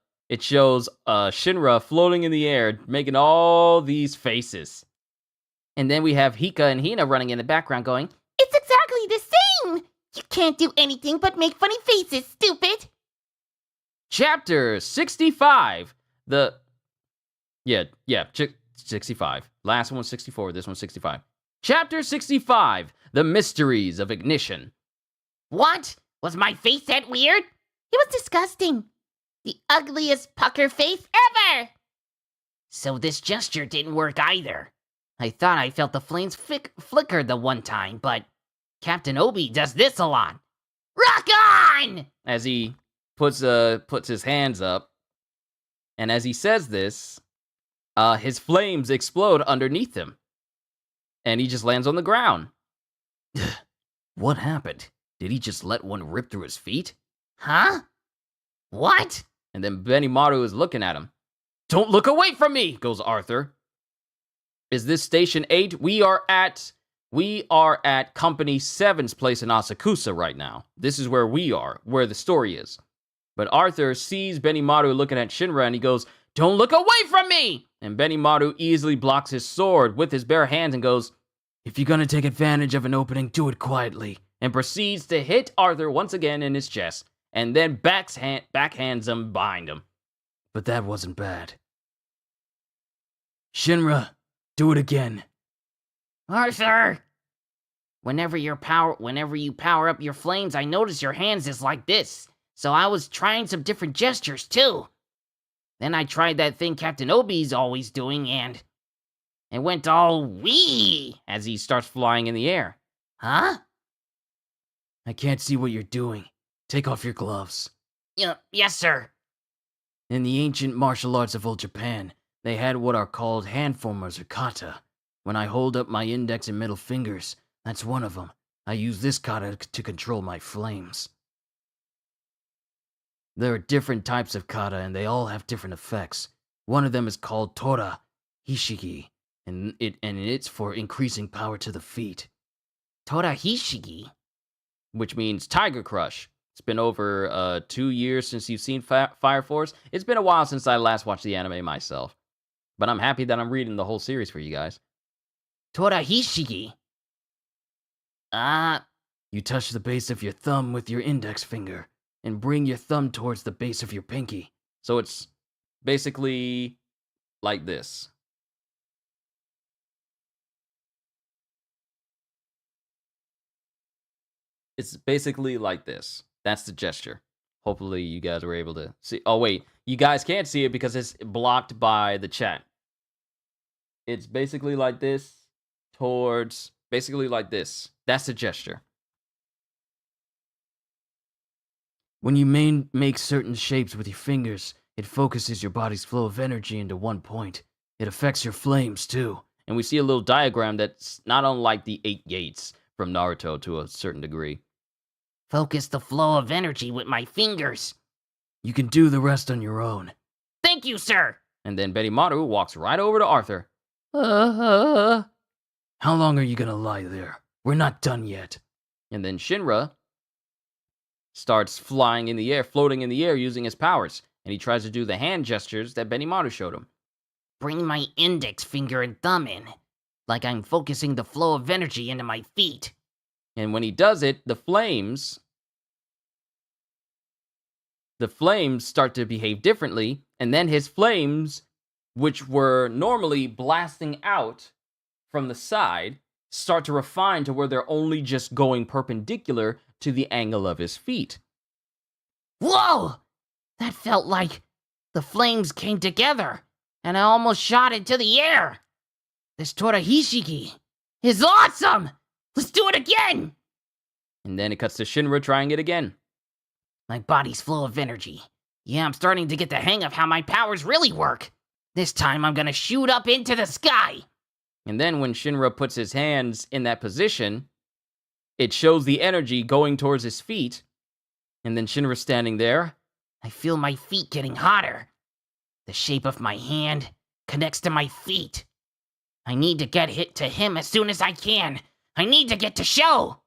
floating in the air, making all these faces. And then we have Hika and Hina running in the background going, "It's exactly the same! You can't do anything but make funny faces, stupid!" Chapter 65. 65. Last one was 64. This one's 65. Chapter 65, The Mysteries of Ignition. What? Was my face that weird? It was disgusting. The ugliest pucker face ever. So this gesture didn't work either. I thought I felt the flames flicker the one time, but Captain Obi does this a lot. Rock on! As he puts his hands up, and as he says this, his flames explode underneath him, and he just lands on the ground. What happened? Did he just let one rip through his feet? Huh? What? And then Benimaru is looking at him. Don't look away from me, goes Arthur. Is this Station 8? We are at Company 7's place in Asakusa right now. This is where we are, where the story is. But Arthur sees Benimaru looking at Shinra and he goes, don't look away from me! And Benimaru easily blocks his sword with his bare hands and goes, if you're gonna take advantage of an opening, do it quietly. And proceeds to hit Arthur once again in his chest, and then backhands him behind him. But that wasn't bad. Shinra, do it again. Arthur! Whenever you power up your flames, I notice your hands is like this. So I was trying some different gestures too. Then I tried that thing Captain Obi's always doing and it went all wee as he starts flying in the air. Huh? I can't see what you're doing. Take off your gloves. Yes, sir. In the ancient martial arts of old Japan, they had what are called hand formers or kata. When I hold up my index and middle fingers, that's one of them. I use this kata to control my flames. There are different types of kata and they all have different effects. One of them is called Tora Hishigi, and it's for increasing power to the feet. Tora Hishigi? Which means Tiger Crush. It's been over 2 years since you've seen Fire Force. It's been a while since I last watched the anime myself. But I'm happy that I'm reading the whole series for you guys. Tora Hishigi? You touch the base of your thumb with your index finger, and bring your thumb towards the base of your pinky. So it's basically like this. It's basically like this. That's the gesture. Hopefully you guys were able to see. Oh, wait. You guys can't see it because it's blocked by the chat. It's basically like this towards... Basically like this. That's the gesture. When you make certain shapes with your fingers, it focuses your body's flow of energy into one point. It affects your flames, too. And we see a little diagram that's not unlike the 8 gates from Naruto to a certain degree. Focus the flow of energy with my fingers. You can do the rest on your own. Thank you, sir. And then Benimaru walks right over to Arthur. How long are you gonna lie there? We're not done yet. And then Shinra starts flying in the air, floating in the air using his powers. And he tries to do the hand gestures that Benimaru showed him. Bring my index finger and thumb in, like I'm focusing the flow of energy into my feet. And when he does it, the flames start to behave differently, and then his flames, which were normally blasting out from the side, start to refine to where they're only just going perpendicular to the angle of his feet. Whoa! That felt like the flames came together, and I almost shot into the air. This Tora Hishigi is awesome! Let's do it again! And then it cuts to Shinra trying it again. My body's full of energy. Yeah, I'm starting to get the hang of how my powers really work. This time I'm gonna shoot up into the sky. And then when Shinra puts his hands in that position, it shows the energy going towards his feet. And then Shinra's standing there. I feel my feet getting hotter. The shape of my hand connects to my feet. I need to get hit to him as soon as I can. I need to get to Sho.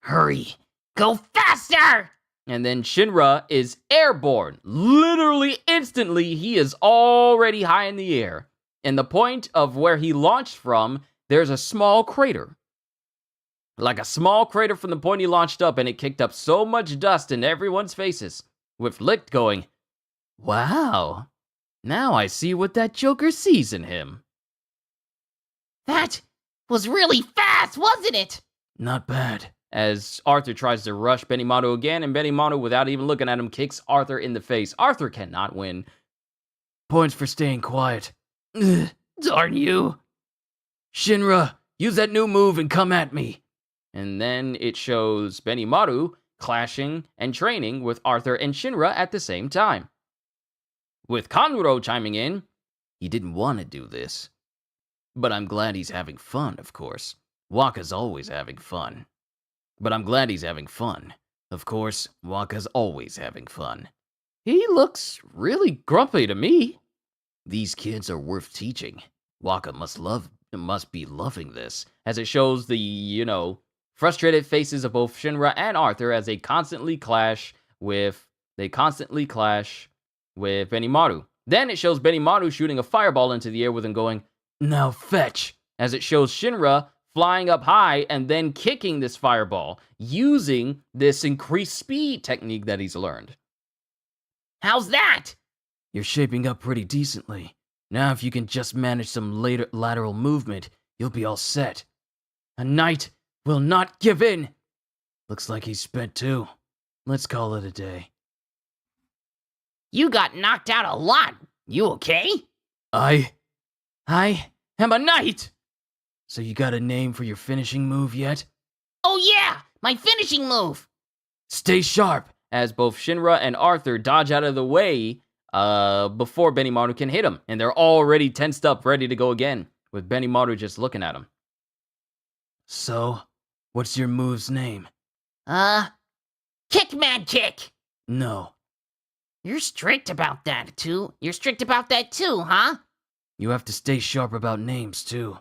Hurry. Go faster! And then Shinra is airborne. Literally instantly, he is already high in the air. And the point of where he launched from, there's a small crater. Like a small crater from the point he launched up, and it kicked up so much dust in everyone's faces. With Licht going, wow, now I see what that Joker sees in him. That was really fast, wasn't it? Not bad. As Arthur tries to rush Benimaru again, and Benimaru, without even looking at him, kicks Arthur in the face. Arthur cannot win. Points for staying quiet. Darn you. Shinra, use that new move and come at me. And then it shows Benimaru clashing and training with Arthur and Shinra at the same time. With Kanuro chiming in, He didn't want to do this. But I'm glad he's having fun, of course. Waka's always having fun. But I'm glad he's having fun. Of course, Waka's always having fun. he looks really grumpy to me. These kids are worth teaching. Waka must be loving this. As it shows the, frustrated faces of both Shinra and Arthur as they constantly clash with Benimaru. Then it shows Benimaru shooting a fireball into the air with him going, Now fetch! as it shows Shinra flying up high and then kicking this fireball, using this increased speed technique that he's learned. How's that? You're shaping up pretty decently. Now if you can just manage some lateral movement, you'll be all set. A knight will not give in! Looks like he's spent too. Let's call it a day. You got knocked out a lot. You okay? I am a knight! So you got a name for your finishing move yet? Oh yeah, my finishing move. Stay sharp! As both Shinra and Arthur dodge out of the way before Benimaru can hit him. And they're already tensed up, ready to go again, with Benimaru just looking at him. So, what's your move's name? Kick man kick. No, You're strict about that too. You're strict about that too, huh? you have to stay sharp about names too.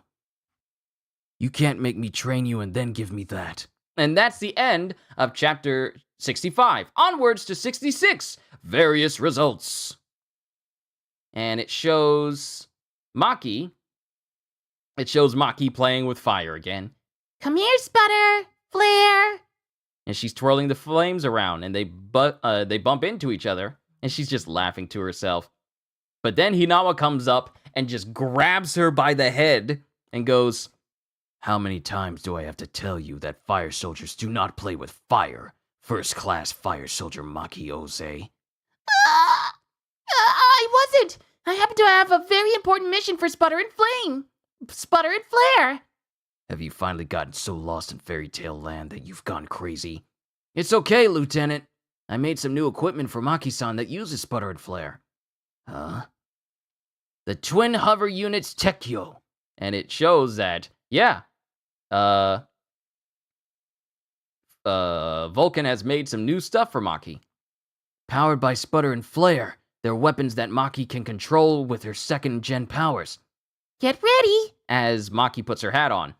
You can't make me train you and then give me that. And that's the end of chapter 65. Onwards to 66. Various results. And it shows Maki. It shows Maki playing with fire again. Come here, Sputter, Flare. And she's twirling the flames around, and they bump into each other, and she's just laughing to herself. But then Hinawa comes up and just grabs her by the head and goes, How many times do I have to tell you that fire soldiers do not play with fire? First-class fire soldier Maki Oze. I wasn't. I happen to have a very important mission for Sputter and Flame. Sputter and Flare. Have you finally gotten so lost in fairy tale land that you've gone crazy? It's okay, Lieutenant. I made some new equipment for Maki-san that uses sputter and flare. Huh? The twin hover units Tekyo. and it shows that, yeah, Vulcan has made some new stuff for Maki. Powered by sputter and flare, they're weapons that Maki can control with her second-gen powers. Get ready. As Maki puts her hat on,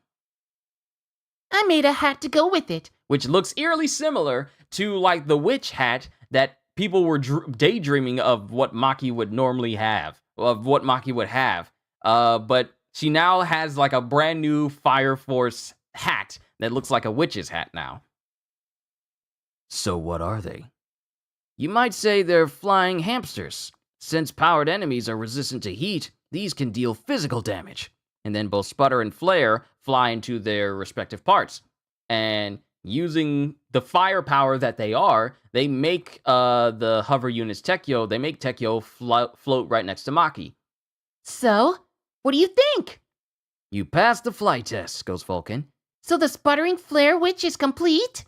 I made a hat to go with it. which looks eerily similar to like the witch hat that people were daydreaming of what Maki would normally have, of what Maki would have. But she now has like a brand new Fire Force hat that looks like a witch's hat now. So what are they? You might say they're flying hamsters. Since powered enemies are resistant to heat, these can deal physical damage. And then both Sputter and Flare fly into their respective parts. And using the firepower that they are, they make the hover units Tekyo, they make Tekyo float right next to Maki. So, what do you think? You passed the flight test, goes Vulcan. So the sputtering flare witch is complete?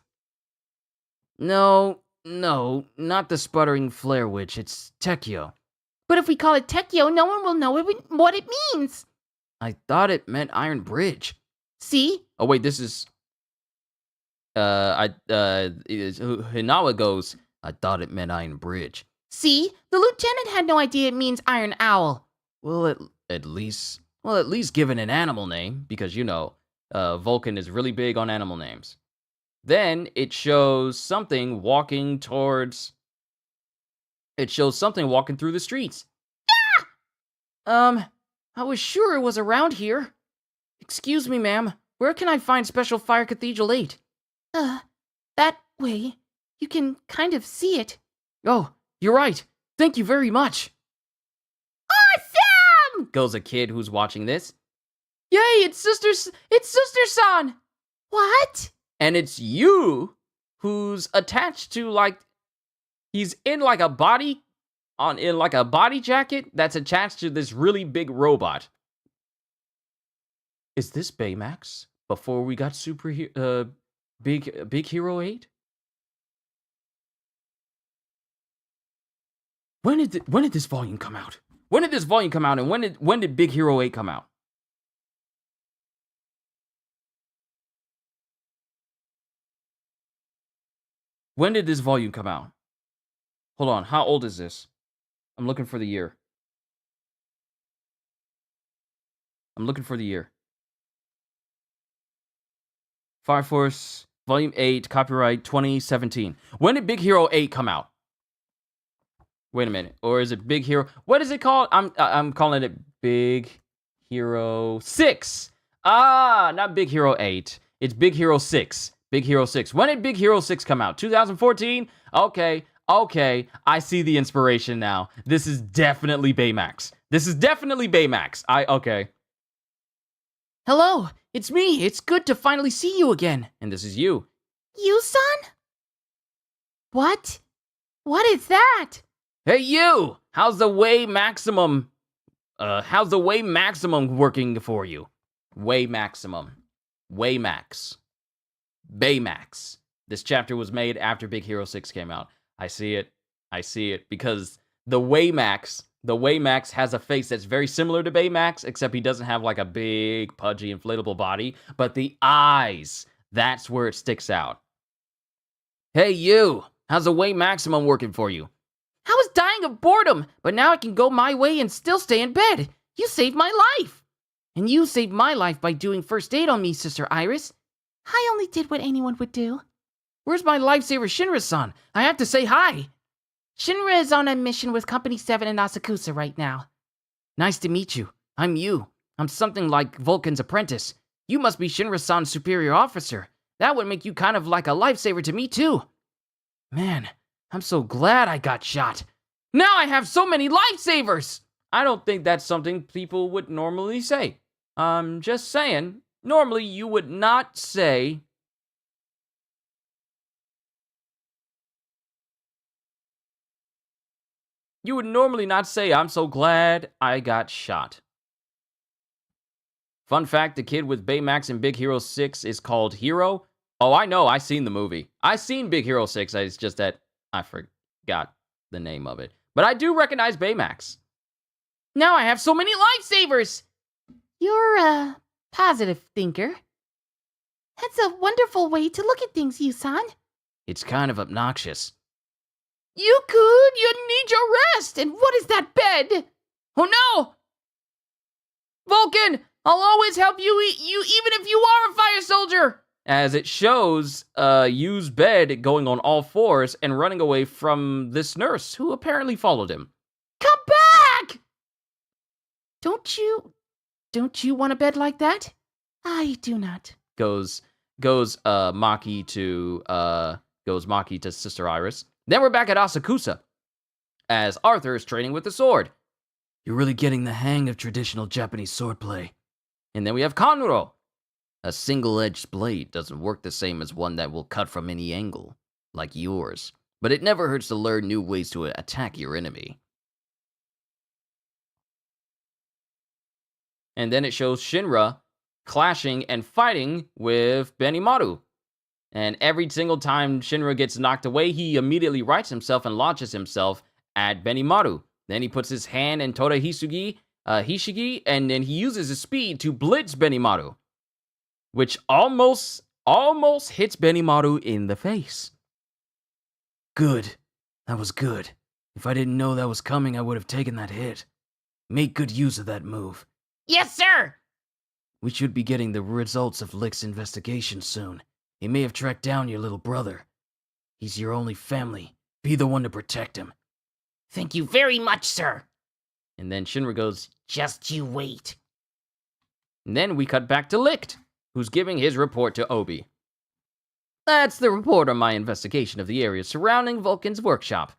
No, not the sputtering flare witch, it's Tekyo. But if we call it Tekyo, no one will know what it means. I thought it meant Iron Bridge. See? Oh wait, this is Hinawa goes, I thought it meant Iron Bridge. See? The lieutenant had no idea it means Iron Owl. Well, at least give it an animal name, because you know, Vulcan is really big on animal names. Then it shows something walking through the streets. I was sure it was around here. Excuse me, ma'am. Where can I find Special Fire Cathedral 8? That way. You can kind of see it. Oh, you're right. Thank you very much. Awesome! Goes a kid who's watching this. Yay, it's Sister San! What? And it's you who's attached to, like, he's in like a body jacket that's attached to this really big robot. Is this Baymax before we got Big Hero 8? When did this volume come out? When did this volume come out, and when did Big Hero 8 come out? When did this volume come out? Hold on, how old is this? I'm looking for the year. Fire Force, Volume 8, copyright 2017. When did Big Hero 8 come out? Wait a minute. Or is it Big Hero? What is it called? I'm calling it Big Hero 6. Ah, not Big Hero 8. It's Big Hero 6. Big Hero 6. When did Big Hero 6 come out? 2014? Okay. I see the inspiration now. This is definitely Baymax. Okay. Hello, it's me. It's good to finally see you again. And this is you. You, son? What? What is that? Hey, you! How's the way maximum working for you? Way maximum. Waymax. Baymax. This chapter was made after Big Hero 6 came out. I see it because the Waymax has a face that's very similar to Baymax, except he doesn't have like a big, pudgy, inflatable body, but the eyes, that's where it sticks out. Hey, you! How's the way maximum working for you? I was dying of boredom, but now I can go my way and still stay in bed. You saved my life. And you saved my life by doing first aid on me, Sister Iris. I only did what anyone would do. Where's my lifesaver Shinra-san? I have to say hi. Shinra is on a mission with Company 7 in Asakusa right now. Nice to meet you. I'm you. I'm something like Vulcan's apprentice. You must be Shinra-san's superior officer. That would make you kind of like a lifesaver to me, too. Man, I'm so glad I got shot. Now I have so many lifesavers! I don't think that's something people would normally say. I'm just saying, normally you would not say... You would normally not say, I'm so glad I got shot. Fun fact, the kid with Baymax in Big Hero 6 is called Hero. Oh, I know, I've seen the movie. I've seen Big Hero 6, it's just that I forgot the name of it. But I do recognize Baymax. Now I have so many lifesavers! You're a positive thinker. That's a wonderful way to look at things, Yusan. It's kind of obnoxious. You need your rest. And what is that bed? Oh no! Vulcan, I'll always help you even if you are a fire soldier! As it shows Yu's bed going on all fours and running away from this nurse who apparently followed him. Come back! Don't you want a bed like that? I do not. Goes Maki to Sister Iris. Then we're back at Asakusa, as Arthur is training with the sword. You're really getting the hang of traditional Japanese swordplay. And then we have Kanuro. A single-edged blade doesn't work the same as one that will cut from any angle, like yours. But it never hurts to learn new ways to attack your enemy. And then it shows Shinra clashing and fighting with Benimaru. And every single time Shinra gets knocked away, he immediately rights himself and launches himself at Benimaru. Then he puts his hand in Toda Hishigi, and then he uses his speed to blitz Benimaru, which almost hits Benimaru in the face. Good. That was good. If I didn't know that was coming, I would have taken that hit. Make good use of that move. Yes, sir! We should be getting the results of Lick's investigation soon. He may have tracked down your little brother. He's your only family. Be the one to protect him. Thank you very much, sir. And then Shinra goes, just you wait. And then we cut back to Licht, who's giving his report to Obi. That's the report on my investigation of the area surrounding Vulcan's workshop.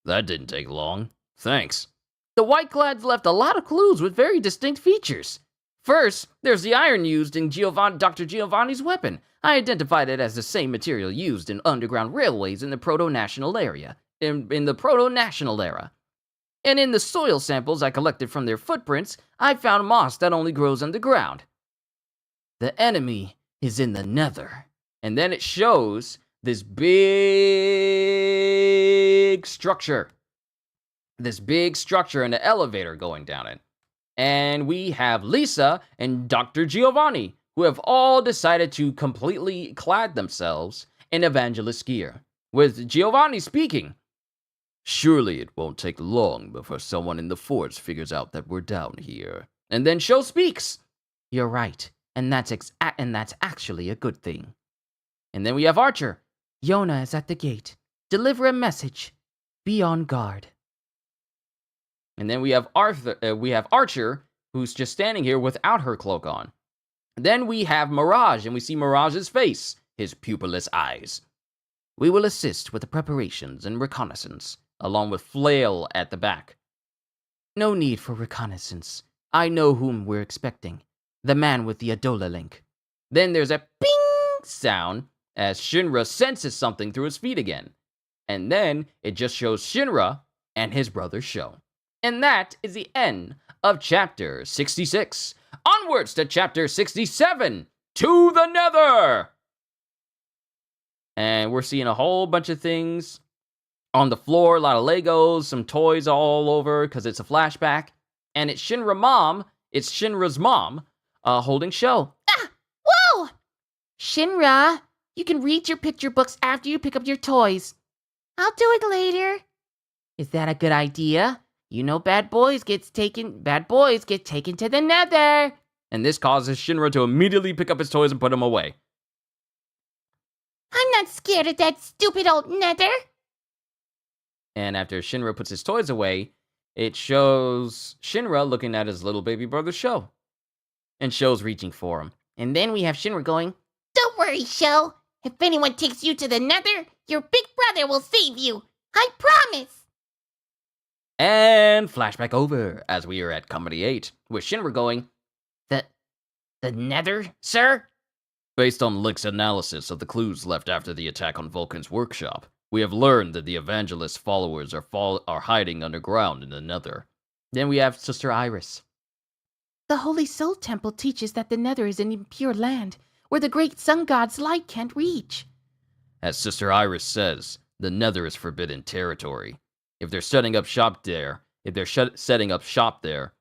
That didn't take long. Thanks. The Whiteclads left a lot of clues with very distinct features. First, there's the iron used in Dr. Giovanni's weapon. I identified it as the same material used in underground railways in the proto-national area. In the proto-national era. And in the soil samples I collected from their footprints, I found moss that only grows underground. The enemy is in the nether. And then it shows this big structure. This big structure and an elevator going down it. And we have Lisa and Dr. Giovanni, who have all decided to completely clad themselves in evangelist gear. With Giovanni speaking, "Surely it won't take long before someone in the forts figures out that we're down here." And then Sho speaks, "You're right, and that's actually a good thing." And then we have Archer. Yona is at the gate. Deliver a message. Be on guard. And then we have Archer, who's just standing here without her cloak on. Then we have Mirage, and we see Mirage's face, his pupilless eyes. "We will assist with the preparations and reconnaissance," along with Flail at the back. No need for reconnaissance. I know whom we're expecting. The man with the Adola link. Then there's a ping sound as Shinra senses something through his feet again. And then it just shows Shinra and his brother Sho. And that is the end of chapter 66. Onwards to chapter 67, To the Nether! And we're seeing a whole bunch of things on the floor, a lot of Legos, some toys all over, because it's a flashback. And it's Shinra's mom, holding Sho. Ah! Whoa! Shinra, you can read your picture books after you pick up your toys. I'll do it later. Is that a good idea? You know bad boys get taken to the nether. And this causes Shinra to immediately pick up his toys and put them away. I'm not scared of that stupid old nether. And after Shinra puts his toys away, it shows Shinra looking at his little baby brother Sho. And Sho's reaching for him. And then we have Shinra going, "Don't worry, Sho. If anyone takes you to the nether, your big brother will save you. I promise." And flashback over as we are at Company 8, with Shinra going, The nether, sir? "Based on Lick's analysis of the clues left after the attack on Vulcan's workshop, we have learned that the Evangelist's followers are hiding underground in the nether." Then we have Sister Iris. The Holy Soul Temple teaches that the nether is an impure land, where the great sun god's light can't reach. As Sister Iris says, the nether is forbidden territory. If they're setting up shop there,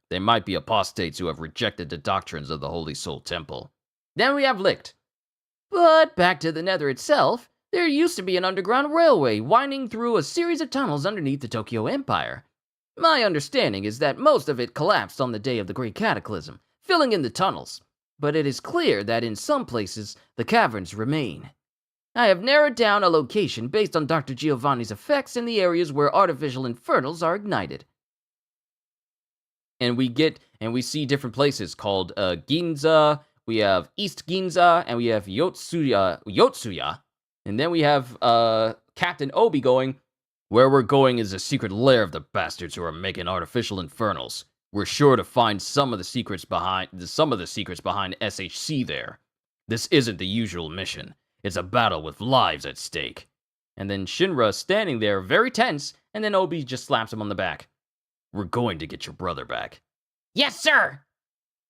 they might be apostates who have rejected the doctrines of the Holy Soul Temple. Then we have Licht. But back to the nether itself, there used to be an underground railway winding through a series of tunnels underneath the Tokyo Empire. My understanding is that most of it collapsed on the day of the Great Cataclysm, filling in the tunnels. But it is clear that in some places, the caverns remain. I have narrowed down a location based on Dr. Giovanni's effects in the areas where artificial infernals are ignited. And we see different places called Ginza, we have East Ginza, and we have Yotsuya. And then we have Captain Obi going, "Where we're going is a secret lair of the bastards who are making artificial infernals. We're sure to find some of the secrets behind SHC there. This isn't the usual mission. It's a battle with lives at stake." And then Shinra standing there very tense, and then Obi just slaps him on the back. "We're going to get your brother back. Yes, sir!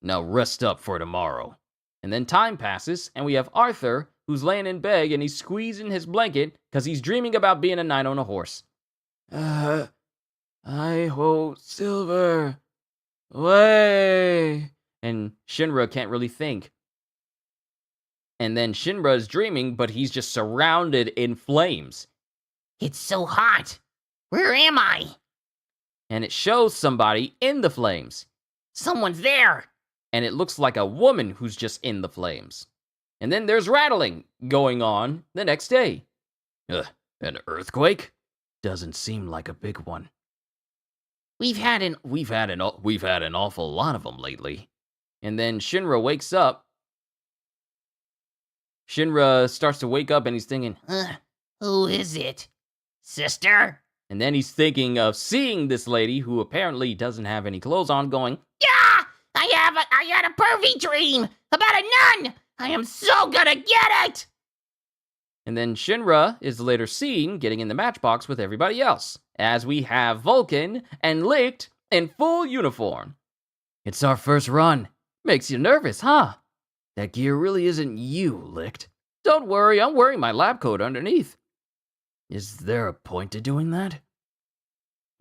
Now rest up for tomorrow." And then time passes, and we have Arthur, who's laying in bed, and he's squeezing his blanket because he's dreaming about being a knight on a horse. I hold silver. Way. And Shinra can't really think. And then Shinra is dreaming, but he's just surrounded in flames. It's so hot. Where am I? And it shows somebody in the flames. Someone's there. And it looks like a woman who's just in the flames. And then there's rattling going on the next day. An earthquake? Doesn't seem like a big one. We've had an awful lot of them lately. And then Shinra wakes up. Shinra starts to wake up and he's thinking, who is it? Sister? And then he's thinking of seeing this lady who apparently doesn't have any clothes on going, Yeah! I had a pervy dream about a nun! I am so gonna get it! And then Shinra is later seen getting in the matchbox with everybody else, as we have Vulcan and Licht in full uniform. It's our first run. Makes you nervous, huh? That gear really isn't you, Licht. Don't worry, I'm wearing my lab coat underneath. Is there a point to doing that?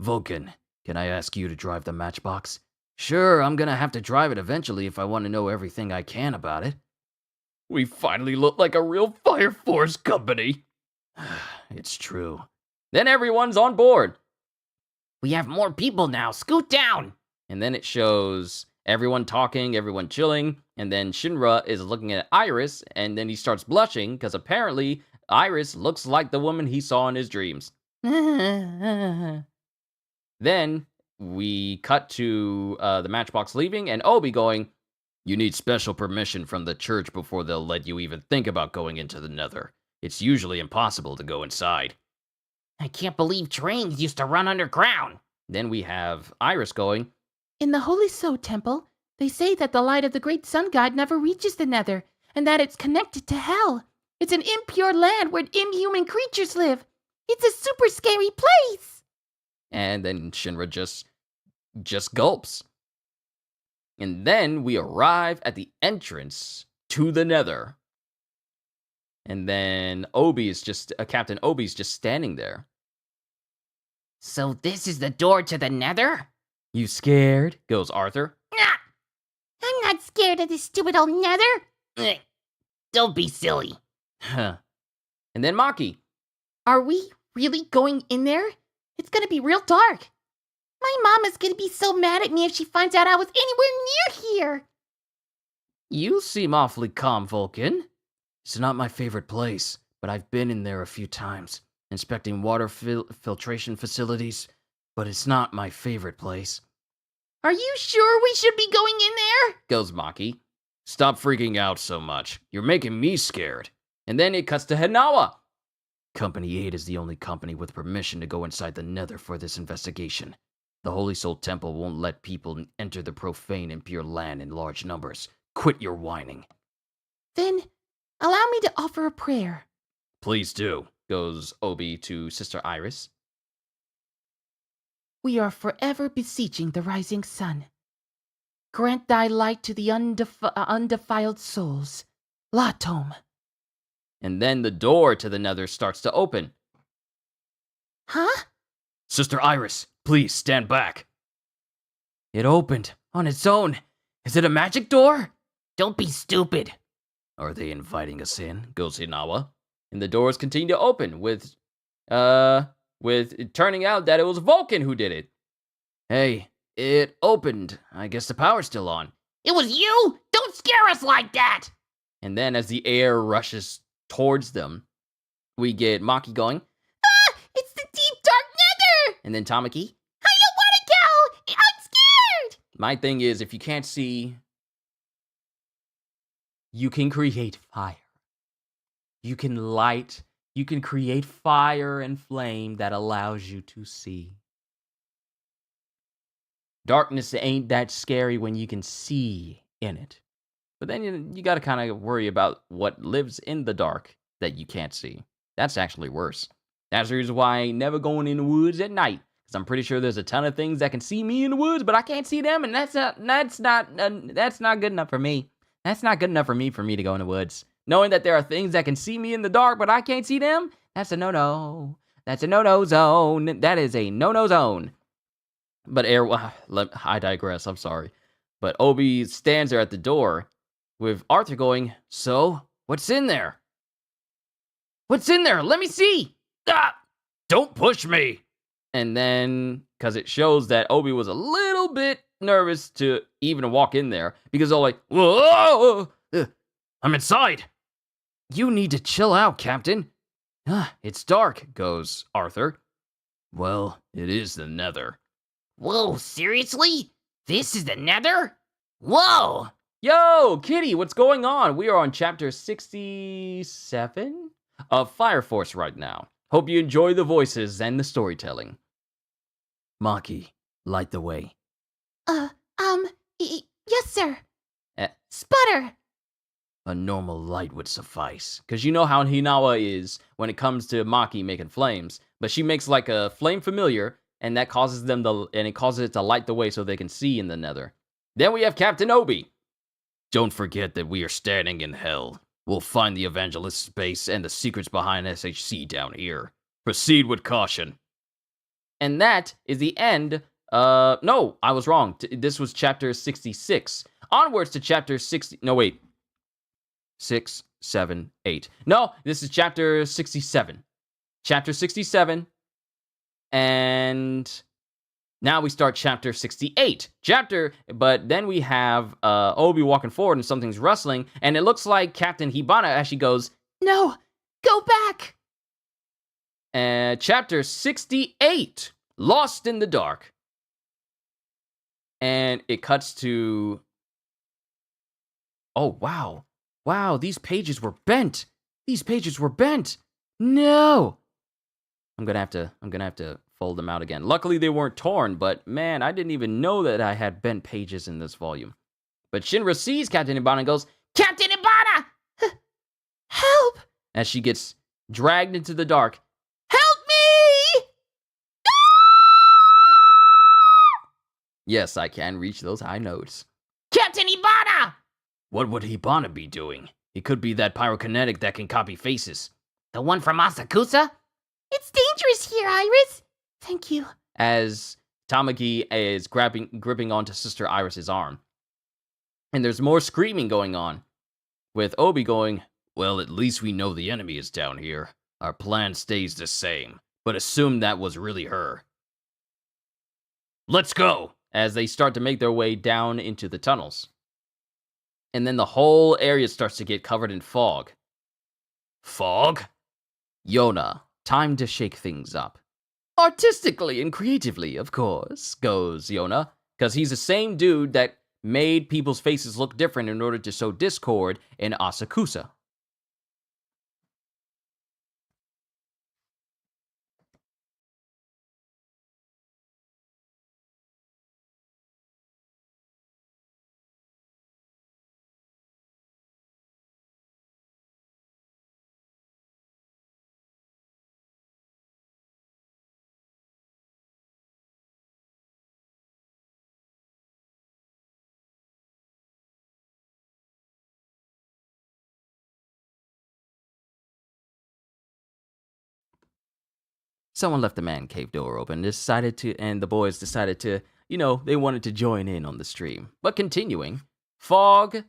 Vulcan, can I ask you to drive the matchbox? Sure, I'm gonna have to drive it eventually if I want to know everything I can about it. We finally look like a real Fire Force company. It's true. Then everyone's on board. We have more people now, scoot down! And then it shows everyone talking, everyone chilling, and then Shinra is looking at Iris, and then he starts blushing, because apparently Iris looks like the woman he saw in his dreams. Then we cut to the matchbox leaving, and Obi going, You need special permission from the church before they'll let you even think about going into the Nether. It's usually impossible to go inside. I can't believe trains used to run underground. Then we have Iris going, In the Holy So Temple, they say that the light of the great sun god never reaches the Nether, and that it's connected to hell. It's an impure land where inhuman creatures live. It's a super scary place. and then Shinra just gulps. And then we arrive at the entrance to the Nether. And then Captain Obi's just standing there. So this is the door to the Nether? You scared? Goes Arthur. Nah, I'm not scared of this stupid old Nether. Don't be silly. Huh. And then Maki. Are we really going in there? It's gonna be real dark. My mama's gonna be so mad at me if she finds out I was anywhere near here. You seem awfully calm, Vulcan. It's not my favorite place, but I've been in there a few times, inspecting water filtration facilities, but it's not my favorite place. Are you sure we should be going in there? Goes Maki. Stop freaking out so much. You're making me scared. And then it cuts to Hanawa. Company 8 is the only company with permission to go inside the Nether for this investigation. The Holy Soul Temple won't let people enter the profane and pure land in large numbers. Quit your whining. Then allow me to offer a prayer. Please do. Goes Obi to Sister Iris. We are forever beseeching the rising sun. Grant thy light to the undefiled souls. Latom. And then the door to the Nether starts to open. Huh? Sister Iris, please stand back. It opened on its own. Is it a magic door? Don't be stupid. Are they inviting us in? Goes Hinawa. And the doors continue to open with it turning out that it was Vulcan who did it. Hey, it opened. I guess the power's still on. It was you? Don't scare us like that! And then as the air rushes towards them, we get Maki going, Ah! It's the deep dark Nether! and then Tamaki. I don't want to go! I'm scared! My thing is, if you can't see, you can create fire. You can create fire and flame that allows you to see. Darkness ain't that scary when you can see in it. But then you got to kind of worry about what lives in the dark that you can't see. That's actually worse. That's the reason why I ain't never going in the woods at night. Because I'm pretty sure there's a ton of things that can see me in the woods, but I can't see them, and that's not good enough for me. That's not good enough for me to go in the woods. Knowing that there are things that can see me in the dark, but I can't see them, that's a no-no. That's a no-no zone. That is a no-no zone. But I digress, I'm sorry. But Obi stands there at the door with Arthur going, So, what's in there? "What's in there? Let me see!" Ah! Don't push me! And then, because it shows that Obi was a little bit nervous to even walk in there, because they're like, "Whoa! I'm inside! You need to chill out, Captain. It's dark, goes Arthur. Well, it is the Nether. Whoa, seriously? This is the Nether? Whoa! Yo, Kitty, what's going on? We are on chapter 67 of Fire Force right now. Hope you enjoy the voices and the storytelling. Maki, light the way. Yeah, Yes, sir. Eh. Sputter. A normal light would suffice. Because you know how Hinawa is when it comes to Maki making flames. But she makes like a flame familiar, and that causes it causes it to light the way so they can see in the nether. Then we have Captain Obi. Don't forget that we are standing in hell. We'll find the evangelist's base and the secrets behind SHC down here. Proceed with caution. And that is the end. No, I was wrong. This was chapter 66. Onwards to chapter 60. No, wait. 6, 7, 8. No, this is chapter 67. Chapter 67. And now we start chapter 68. But then we have Obi walking forward and something's rustling. And it looks like Captain Hibana actually goes, No, go back. Chapter 68. Lost in the Dark. And it cuts to... Oh, wow. Wow, these pages were bent. These pages were bent. No. I'm gonna have to fold them out again. Luckily, they weren't torn, but man, I didn't even know that I had bent pages in this volume. But Shinra sees Captain Ibana and goes, Captain Ibana! Help! As she gets dragged into the dark. Help me! Yes, I can reach those high notes. Captain Ibana! What would Hibana be doing? He could be that pyrokinetic that can copy faces. The one from Asakusa? It's dangerous here, Iris. Thank you. As Tamaki is gripping onto Sister Iris's arm. And there's more screaming going on. With Obi going, well, at least we know the enemy is down here. Our plan stays the same, but assume that was really her. Let's go! As they start to make their way down into the tunnels. And then the whole area starts to get covered in fog. Fog? Yona, time to shake things up. Artistically and creatively, of course, goes Yona. Because he's the same dude that made people's faces look different in order to sow discord in Asakusa. Someone left the man cave door open and the boys decided to, they wanted to join in on the stream. But continuing, Fog,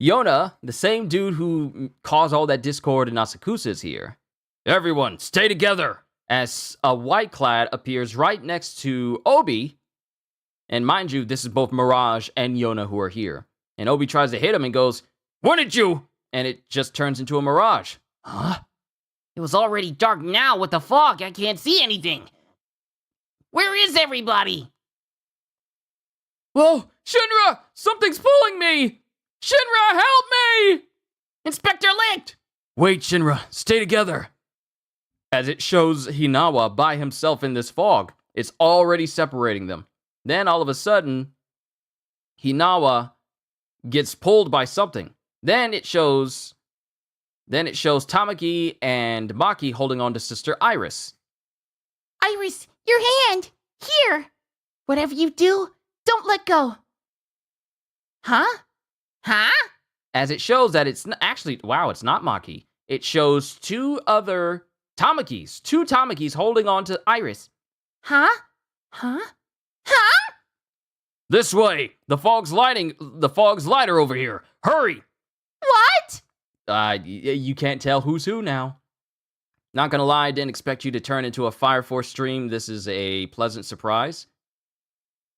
Yona, the same dude who caused all that discord in Asakusa is here. Everyone, stay together! As a white clad appears right next to Obi. And mind you, this is both Mirage and Yona who are here. And Obi tries to hit him and goes, "When did you?" And it just turns into a Mirage. Huh? It was already dark now with the fog. I can't see anything. Where is everybody? Whoa, Shinra! Something's pulling me! Shinra, help me! Inspector Licht! Wait, Shinra, stay together. As it shows Hinawa by himself in this fog. It's already separating them. Then all of a sudden, Hinawa gets pulled by something. Then it shows Tamaki and Maki holding on to Sister Iris. Iris, your hand! Here! Whatever you do, don't let go. Huh? Huh? As it shows that it's actually, wow, it's not Maki. It shows two Tamakis holding on to Iris. Huh? Huh? Huh? This way! The fog's lighter over here. Hurry! What? You can't tell who's who now. Not gonna lie, I didn't expect you to turn into a Fire Force stream. This is a pleasant surprise.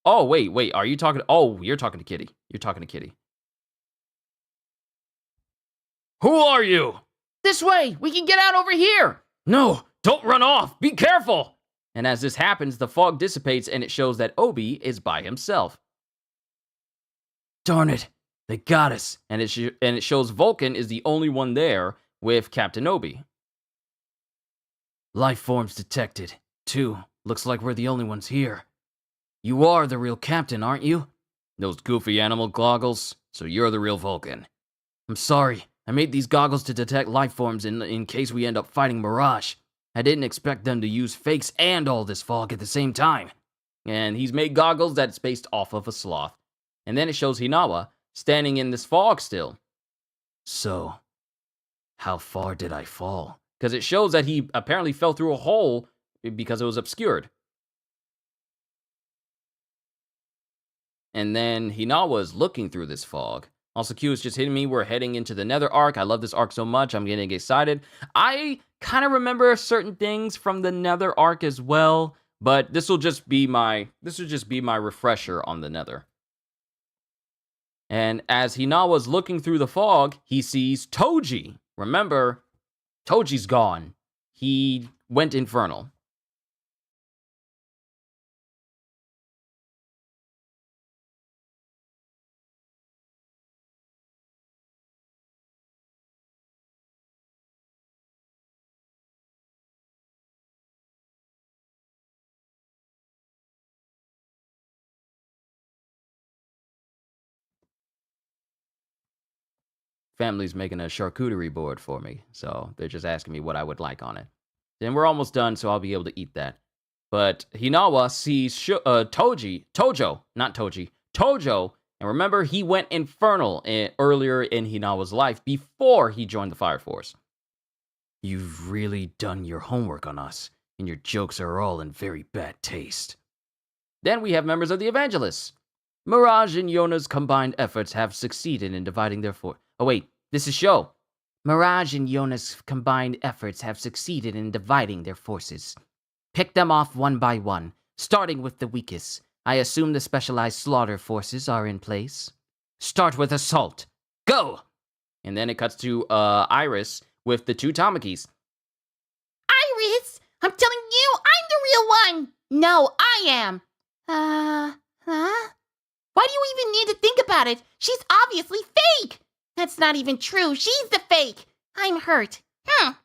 Oh, wait, are you talking? Oh, you're talking to Kitty. You're talking to Kitty. Who are you? This way! We can get out over here! No, don't run off! Be careful! And as this happens, the fog dissipates and it shows that Obi is by himself. Darn it, they got us. And it shows Vulcan is the only one there with Captain Obi. Life forms detected. 2. Looks like we're the only ones here. You are the real captain, aren't you? Those goofy animal goggles? So you're the real Vulcan. I'm sorry. I made these goggles to detect life forms in case we end up fighting Mirage. I didn't expect them to use fakes and all this fog at the same time. And he's made goggles that's based off of a sloth. And then it shows Hinawa standing in this fog still. So, how far did I fall? Because it shows that he apparently fell through a hole because it was obscured. And then Hinawa is looking through this fog. Also, Q is just hitting me. We're heading into the Nether arc. I love this arc so much. I'm getting excited. I kind of remember certain things from the Nether arc as well, but this will just be my refresher on the Nether. And as Hinawa's looking through the fog, he sees Toji. Remember, Toji's gone. He went infernal. Family's making a charcuterie board for me, so they're just asking me what I would like on it. Then we're almost done, so I'll be able to eat that. But Hinawa sees Tojo, and remember, he went infernal earlier in Hinawa's life before he joined the Fire Force. You've really done your homework on us, and your jokes are all in very bad taste. Then we have members of the Evangelists. Mirage and Yona's combined efforts have succeeded in dividing their force. Oh wait, this is Sho. Mirage and Yona's combined efforts have succeeded in dividing their forces. Pick them off one by one, starting with the weakest. I assume the specialized slaughter forces are in place. Start with assault. Go! And then it cuts to Iris with the 2 Tamakis. Iris, I'm telling you, I'm the real one. No, I am. Huh? Why do you even need to think about it? She's obviously fake. That's not even true. She's the fake. I'm hurt. Come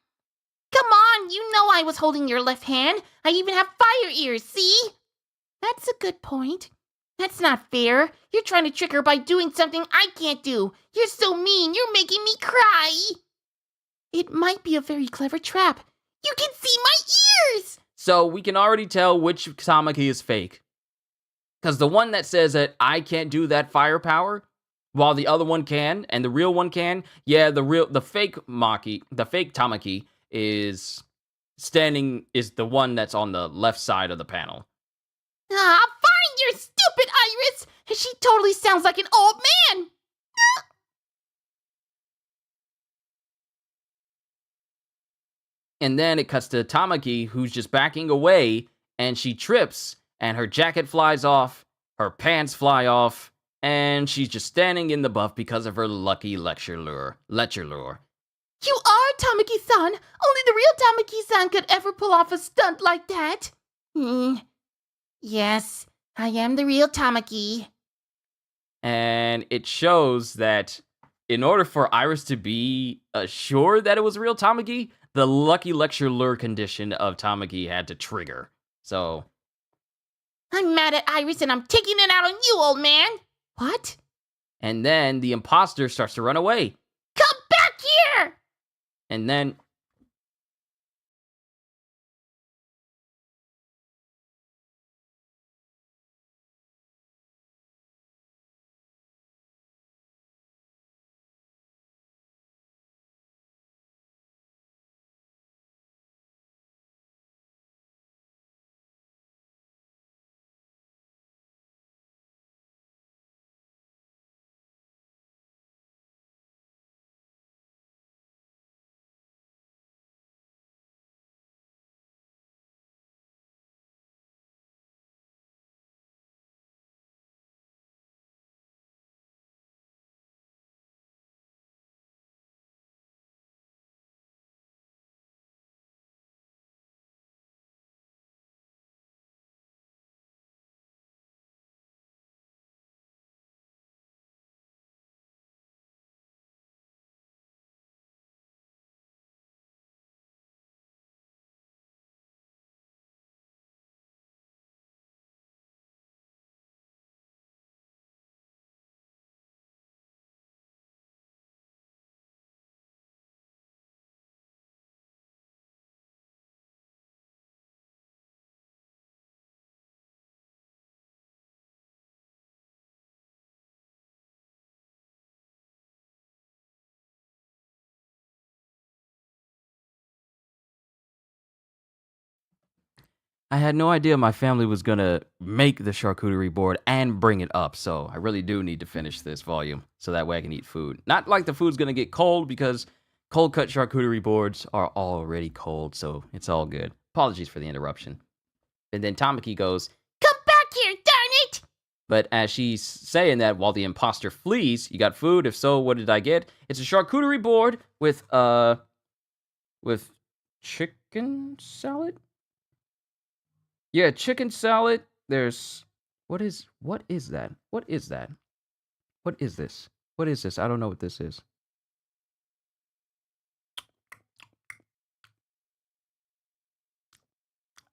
on, you know I was holding your left hand. I even have fire ears, see? That's a good point. That's not fair. You're trying to trick her by doing something I can't do. You're so mean. You're making me cry. It might be a very clever trap. You can see my ears! So we can already tell which Tamaki is fake. Because the one that says that I can't do that firepower, while the other one can, and the real one can, yeah, the fake Tamaki is the one that's on the left side of the panel. Fine, you're stupid, Iris! She totally sounds like an old man! And then it cuts to Tamaki, who's just backing away, and she trips, and her jacket flies off, her pants fly off, and she's just standing in the buff because of her lucky lecture lure. You are Tamaki-san! Only the real Tamaki-san could ever pull off a stunt like that! Yes, I am the real Tamaki. And it shows that in order for Iris to be assured that it was real Tamaki, the lucky lecture lure condition of Tamaki had to trigger. So I'm mad at Iris and I'm taking it out on you, old man! What? And then the imposter starts to run away. Come back here! And then I had no idea my family was gonna make the charcuterie board and bring it up, so I really do need to finish this volume so that way I can eat food. Not like the food's gonna get cold because cold cut charcuterie boards are already cold, so it's all good. Apologies for the interruption. And then Tamaki goes, Come back here, darn it! but as she's saying that while the imposter flees, you got food? If so, what did I get? It's a charcuterie board with chicken salad? Yeah, chicken salad. There's what is that? What is that? What is this? What is this? I don't know what this is.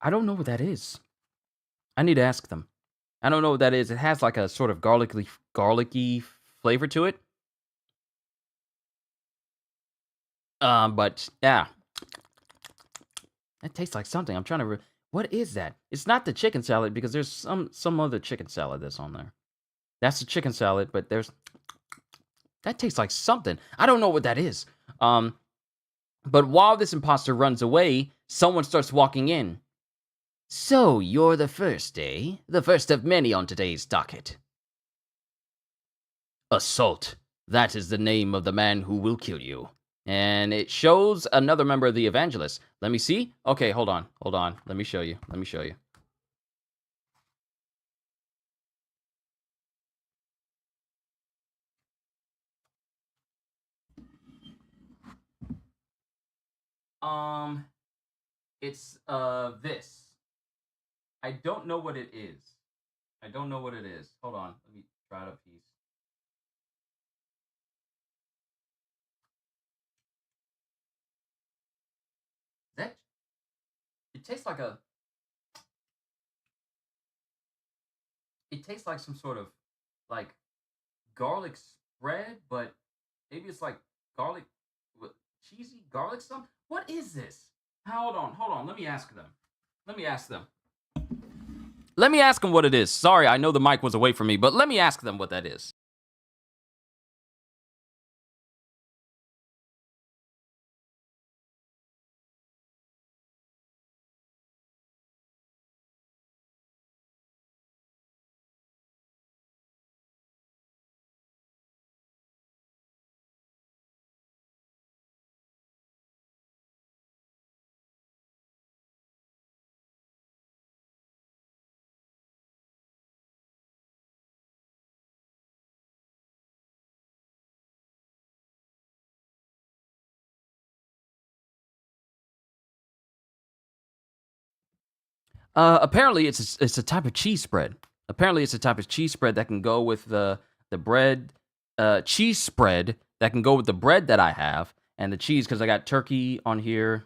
I don't know what that is. I need to ask them. I don't know what that is. It has like a sort of garlicky flavor to it. But yeah. That tastes like something. I'm trying to what is that? It's not the chicken salad because there's some other chicken salad that's on there. That's the chicken salad, but that tastes like something. I don't know what that is. But while this imposter runs away, someone starts walking in. So, you're the first, eh? The first of many on today's docket. Assault. That is the name of the man who will kill you. And it shows another member of the Evangelists. Let me see. Okay, hold on. Let me show you. It's this. I don't know what it is. Hold on. Let me try it a piece. That it tastes like some sort of like garlic spread, but maybe it's like garlic cheesy garlic stuff. What is this? Hold on. Let me ask them. Let me ask them what it is. Sorry, I know the mic was away from me, but let me ask them what that is. Apparently it's a type of cheese spread. Apparently it's a type of cheese spread that can go with the bread, cheese spread that can go with the bread that I have and the cheese because I got turkey on here,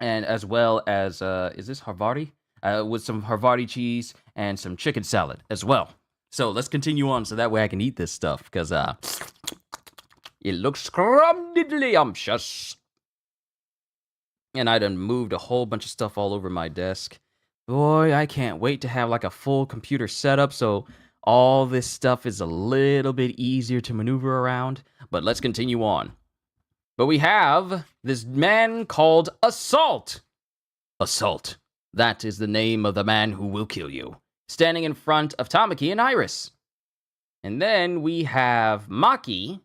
and as well as is this Havarti? With some Havarti cheese and some chicken salad as well. So let's continue on so that way I can eat this stuff because it looks scrumptious. And I done moved a whole bunch of stuff all over my desk. Boy, I can't wait to have like a full computer setup so all this stuff is a little bit easier to maneuver around. But let's continue on. But we have this man called Assault. Assault. That is the name of the man who will kill you. Standing in front of Tamaki and Iris. And then we have Maki,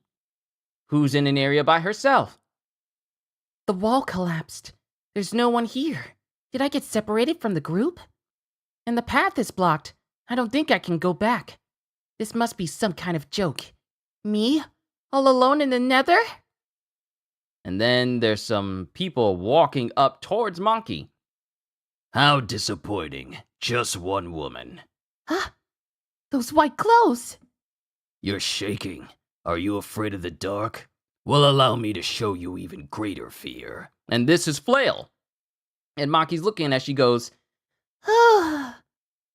who's in an area by herself. The wall collapsed. There's no one here. Did I get separated from the group? And the path is blocked. I don't think I can go back. This must be some kind of joke. Me? All alone in the nether? And then there's some people walking up towards Maki. How disappointing. Just one woman. Huh? Those white clothes! You're shaking. Are you afraid of the dark? Well, allow me to show you even greater fear. And this is Flail. And Maki's looking as she goes, Oh,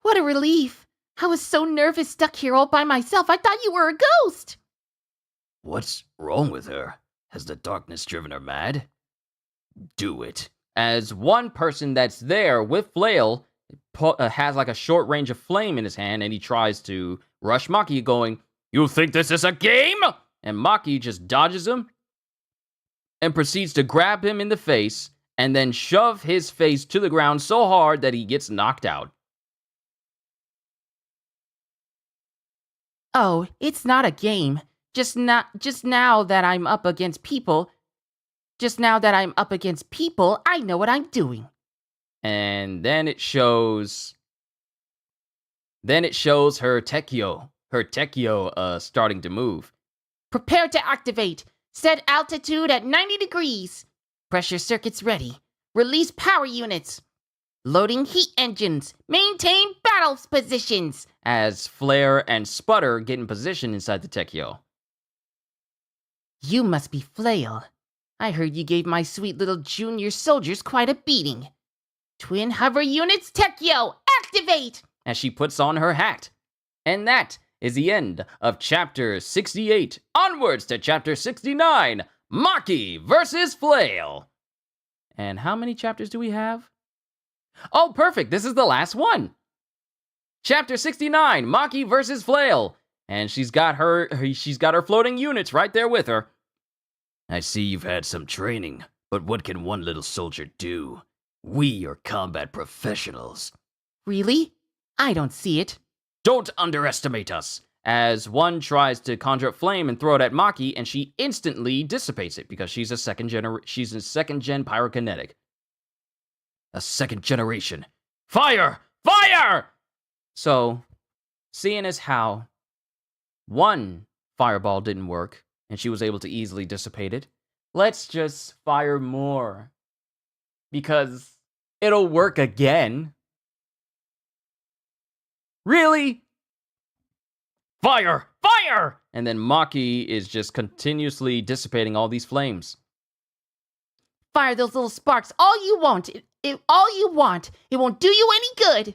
what a relief. I was so nervous stuck here all by myself. I thought you were a ghost. What's wrong with her? Has the darkness driven her mad? Do it. As one person that's there with Flail has like a short range of flame in his hand and he tries to rush Maki going, You think this is a game? And Maki just dodges him and proceeds to grab him in the face and then shove his face to the ground so hard that he gets knocked out. Oh, it's not a game. Just now that I'm up against people, I know what I'm doing. And then it shows her Tekio starting to move. Prepare to activate. Set altitude at 90 degrees. Pressure circuits ready. Release power units. Loading heat engines. Maintain battle positions. As Flare and Sputter get in position inside the Tekio. You must be Flail. I heard you gave my sweet little junior soldiers quite a beating. Twin hover units Tekio, activate! As she puts on her hat. And that is the end of Chapter 68. Onwards to Chapter 69, Maki versus Flail. And how many chapters do we have? Oh, perfect. This is the last one. Chapter 69, Maki versus Flail. And she's got her floating units right there with her. I see you've had some training, but what can one little soldier do? We are combat professionals. Really? I don't see it. Don't underestimate us. As one tries to conjure up flame and throw it at Maki, and she instantly dissipates it because she's a second gen pyrokinetic. A second generation. Fire! Fire! So, seeing as how one fireball didn't work, and she was able to easily dissipate it, let's just fire more. Because it'll work again. Really? Fire! Fire! And then Maki is just continuously dissipating all these flames. Fire those little sparks all you want. All you want. It won't do you any good.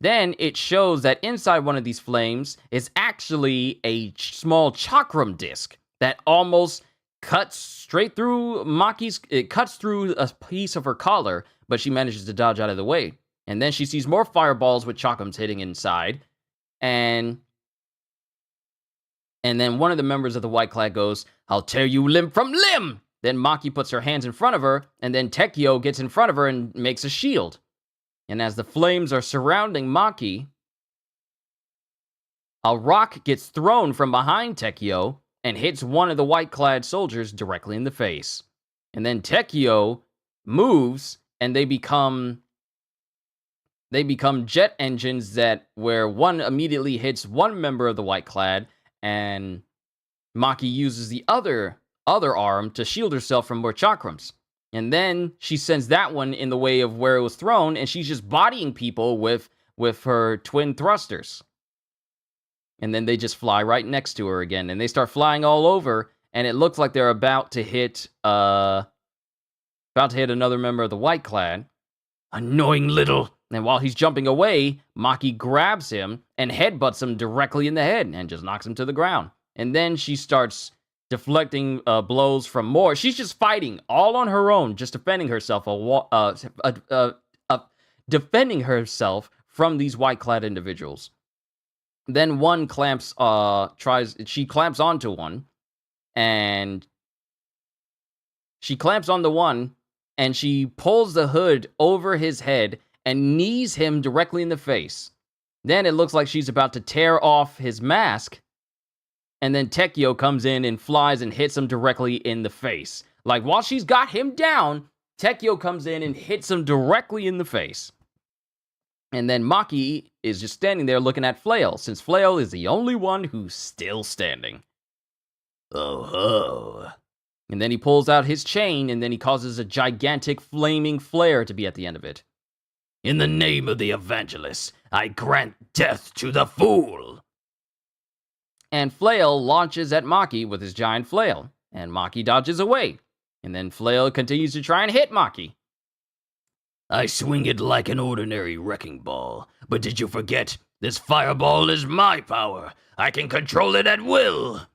Then it shows that inside one of these flames is actually a small chakram disc that almost cuts straight through Maki's. It cuts through a piece of her collar, but she manages to dodge out of the way. And then she sees more fireballs with chakrams hitting inside. And then one of the members of the White Clad goes, "I'll tear you limb from limb!" Then Maki puts her hands in front of her, and then Tekio gets in front of her and makes a shield. And as the flames are surrounding Maki, a rock gets thrown from behind Tekio and hits one of the white-clad soldiers directly in the face. And then Tekio moves, and they become jet engines where one immediately hits one member of the white-clad, and Maki uses the other arm to shield herself from more chakrams. And then she sends that one in the way of where it was thrown, and she's just bodying people with her twin thrusters. And then they just fly right next to her again, and they start flying all over, and it looks like they're about to hit another member of the White Clan. Annoying little... And while he's jumping away, Maki grabs him and headbutts him directly in the head and just knocks him to the ground. And then she starts deflecting blows from more. She's just fighting all on her own, just defending herself from these white-clad individuals. Then one clamps onto one, and she clamps onto one, and she pulls the hood over his head and knees him directly in the face. Then it looks like she's about to tear off his mask, and then Tekio comes in and flies and hits him directly in the face. Like, while she's got him down, Tekio comes in and hits him directly in the face. And then Maki is just standing there looking at Flail, since Flail is the only one who's still standing. Oh ho. And then he pulls out his chain, and then he causes a gigantic flaming flare to be at the end of it. In the name of the evangelist, I grant death to the fool. And Flail launches at Maki with his giant flail, and Maki dodges away. And then Flail continues to try and hit Maki. I swing it like an ordinary wrecking ball, but did you forget? This fireball is my power. I can control it at will.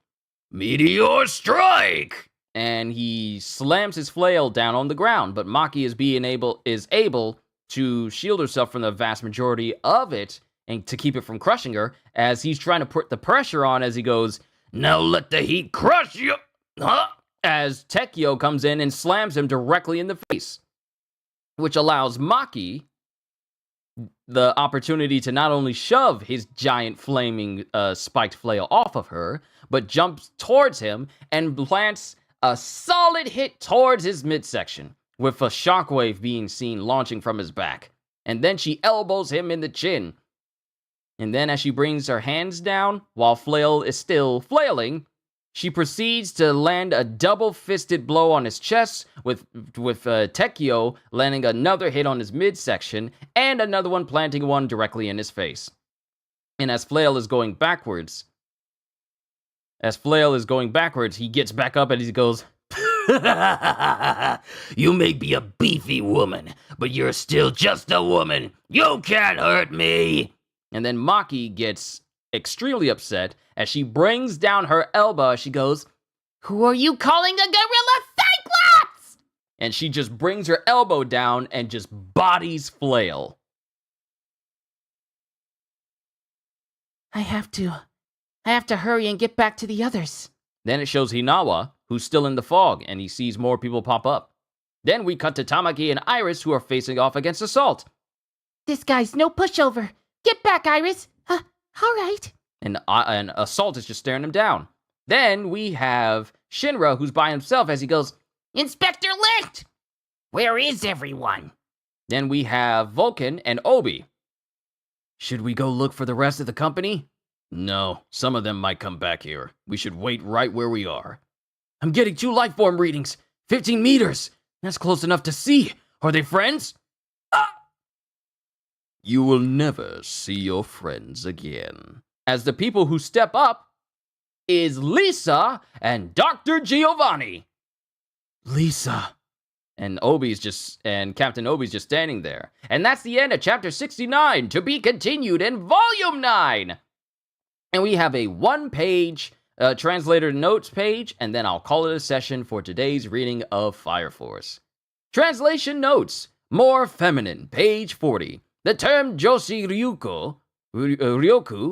Meteor strike! And he slams his flail down on the ground, but Maki is able to shield herself from the vast majority of it and to keep it from crushing her, as he's trying to put the pressure on as he goes, "Now let the heat crush you!" Huh? As Tekio comes in and slams him directly in the face. which allows Maki the opportunity to not only shove his giant flaming spiked flail off of her, but jumps towards him and plants a solid hit towards his midsection, with a shockwave being seen launching from his back. And then she elbows him in the chin. And then as she brings her hands down, while Flail is still flailing, she proceeds to land a double-fisted blow on his chest, with Tekio landing another hit on his midsection, and another one planting one directly in his face. And as Flail is going backwards, he gets back up and he goes, You may be a beefy woman, but you're still just a woman. You can't hurt me. And then Maki gets extremely upset as she brings down her elbow. She goes, Who are you calling a gorilla cyclops? And she just brings her elbow down and just bodies Flail. I have to hurry and get back to the others. Then it shows Hinawa, who's still in the fog, and he sees more people pop up. Then we cut to Tamaki and Iris, who are facing off against Assault. This guy's no pushover. Get back, Iris. All right. And Assault is just staring him down. Then we have Shinra, who's by himself as he goes, Inspector Licht! Where is everyone? Then we have Vulcan and Obi. Should we go look for the rest of the company? No, some of them might come back here. We should wait right where we are. I'm getting 2 life form readings. 15 meters. That's close enough to see. Are they friends? You will never see your friends again. As the people who step up is Lisa and Dr. Giovanni. Lisa. And Captain Obi's just standing there. And that's the end of chapter 69, to be continued in volume 9. And we have a 1-page translator notes page, and then I'll call it a session for today's reading of Fire Force. Translation notes. More feminine, page 40. The term Joshi Ryoku,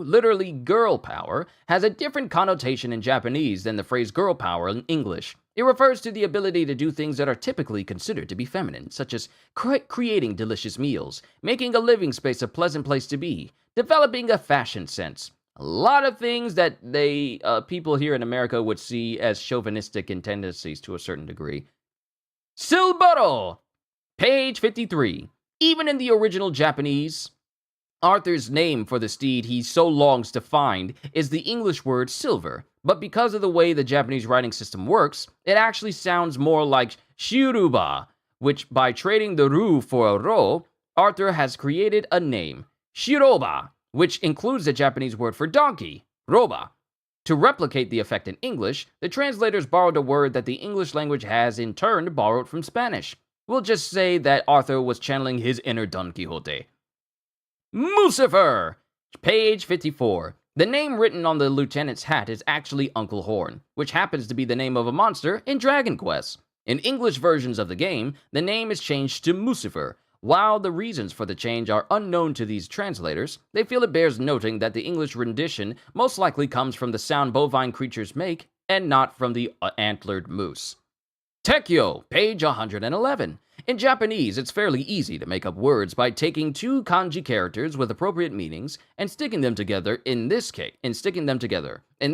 literally girl power, has a different connotation in Japanese than the phrase girl power in English. It refers to the ability to do things that are typically considered to be feminine, such as creating delicious meals, making a living space a pleasant place to be, developing a fashion sense. A lot of things that people here in America would see as chauvinistic in tendencies to a certain degree. Silburo, page 53. Even in the original Japanese, Arthur's name for the steed he so longs to find is the English word silver, but because of the way the Japanese writing system works, it actually sounds more like Shiruba, which by trading the ru for a ro, Arthur has created a name, Shiroba, which includes the Japanese word for donkey, roba. To replicate the effect in English, the translators borrowed a word that the English language has in turn borrowed from Spanish. We'll just say that Arthur was channeling his inner Don Quixote. Mucifer! Page 54. The name written on the lieutenant's hat is actually Uncle Horn, which happens to be the name of a monster in Dragon Quest. In English versions of the game, the name is changed to Mucifer. While the reasons for the change are unknown to these translators, they feel it bears noting that the English rendition most likely comes from the sound bovine creatures make, and not from the antlered moose. Tekyo, page 111. In Japanese, it's fairly easy to make up words by taking 2 kanji characters with appropriate meanings and sticking them together in this case. In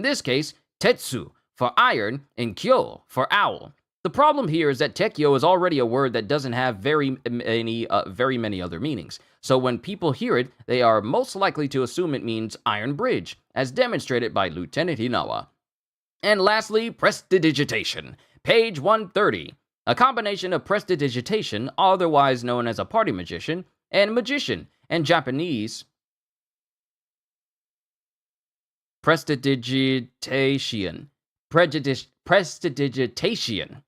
this case, tetsu for iron and kyo for owl. The problem here is that tekyo is already a word that doesn't have very many other meanings. So when people hear it, they are most likely to assume it means iron bridge, as demonstrated by Lieutenant Hinawa. And lastly, prestidigitation. Page 130. A combination of prestidigitation, otherwise known as a party magician, and magician, and Japanese prestidigitation. Prestidigitation.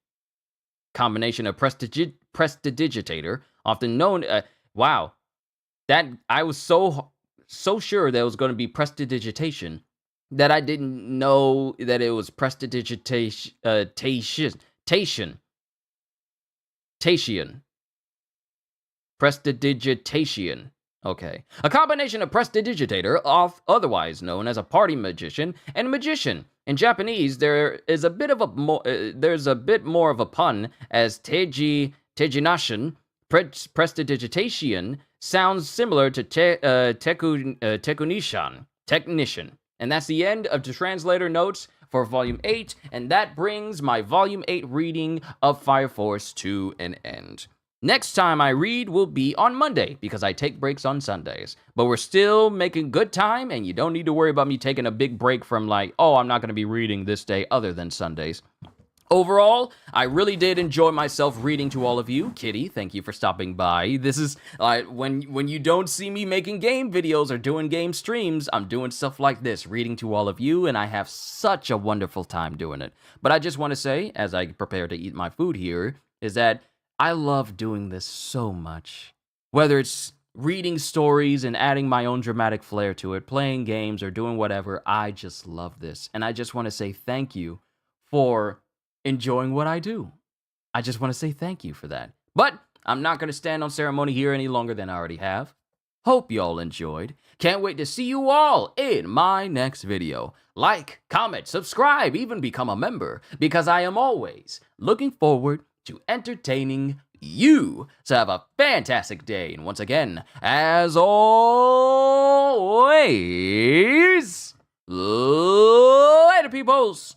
Combination of prestidigitator, often known. Wow, that I was so sure that it was going to be prestidigitation that I didn't know that it was prestidigitation. Prestidigitation. Okay. A combination of prestidigitator, otherwise known as a party magician, and magician. In Japanese, there's a bit more of a pun as tejinashin, Prestidigitation sounds similar to technician. And that's the end of the translator notes for Volume 8, and that brings my Volume 8 reading of Fire Force to an end. Next time I read will be on Monday, because I take breaks on Sundays. But we're still making good time, and you don't need to worry about me taking a big break from like, oh, I'm not going to be reading this day other than Sundays. Overall, I really did enjoy myself reading to all of you. Kitty, thank you for stopping by. This is, when you don't see me making game videos or doing game streams, I'm doing stuff like this, reading to all of you, and I have such a wonderful time doing it. But I just want to say, as I prepare to eat my food here, is that I love doing this so much. Whether it's reading stories and adding my own dramatic flair to it, playing games, or doing whatever, I just love this. And I just want to say thank you for enjoying what I do. I just want to say thank you for that. But I'm not going to stand on ceremony here any longer than I already have. Hope y'all enjoyed. Can't wait to see you all in my next video. Like, comment, subscribe, even become a member, because I am always looking forward to entertaining you. So have a fantastic day. And once again, as always, later, peoples.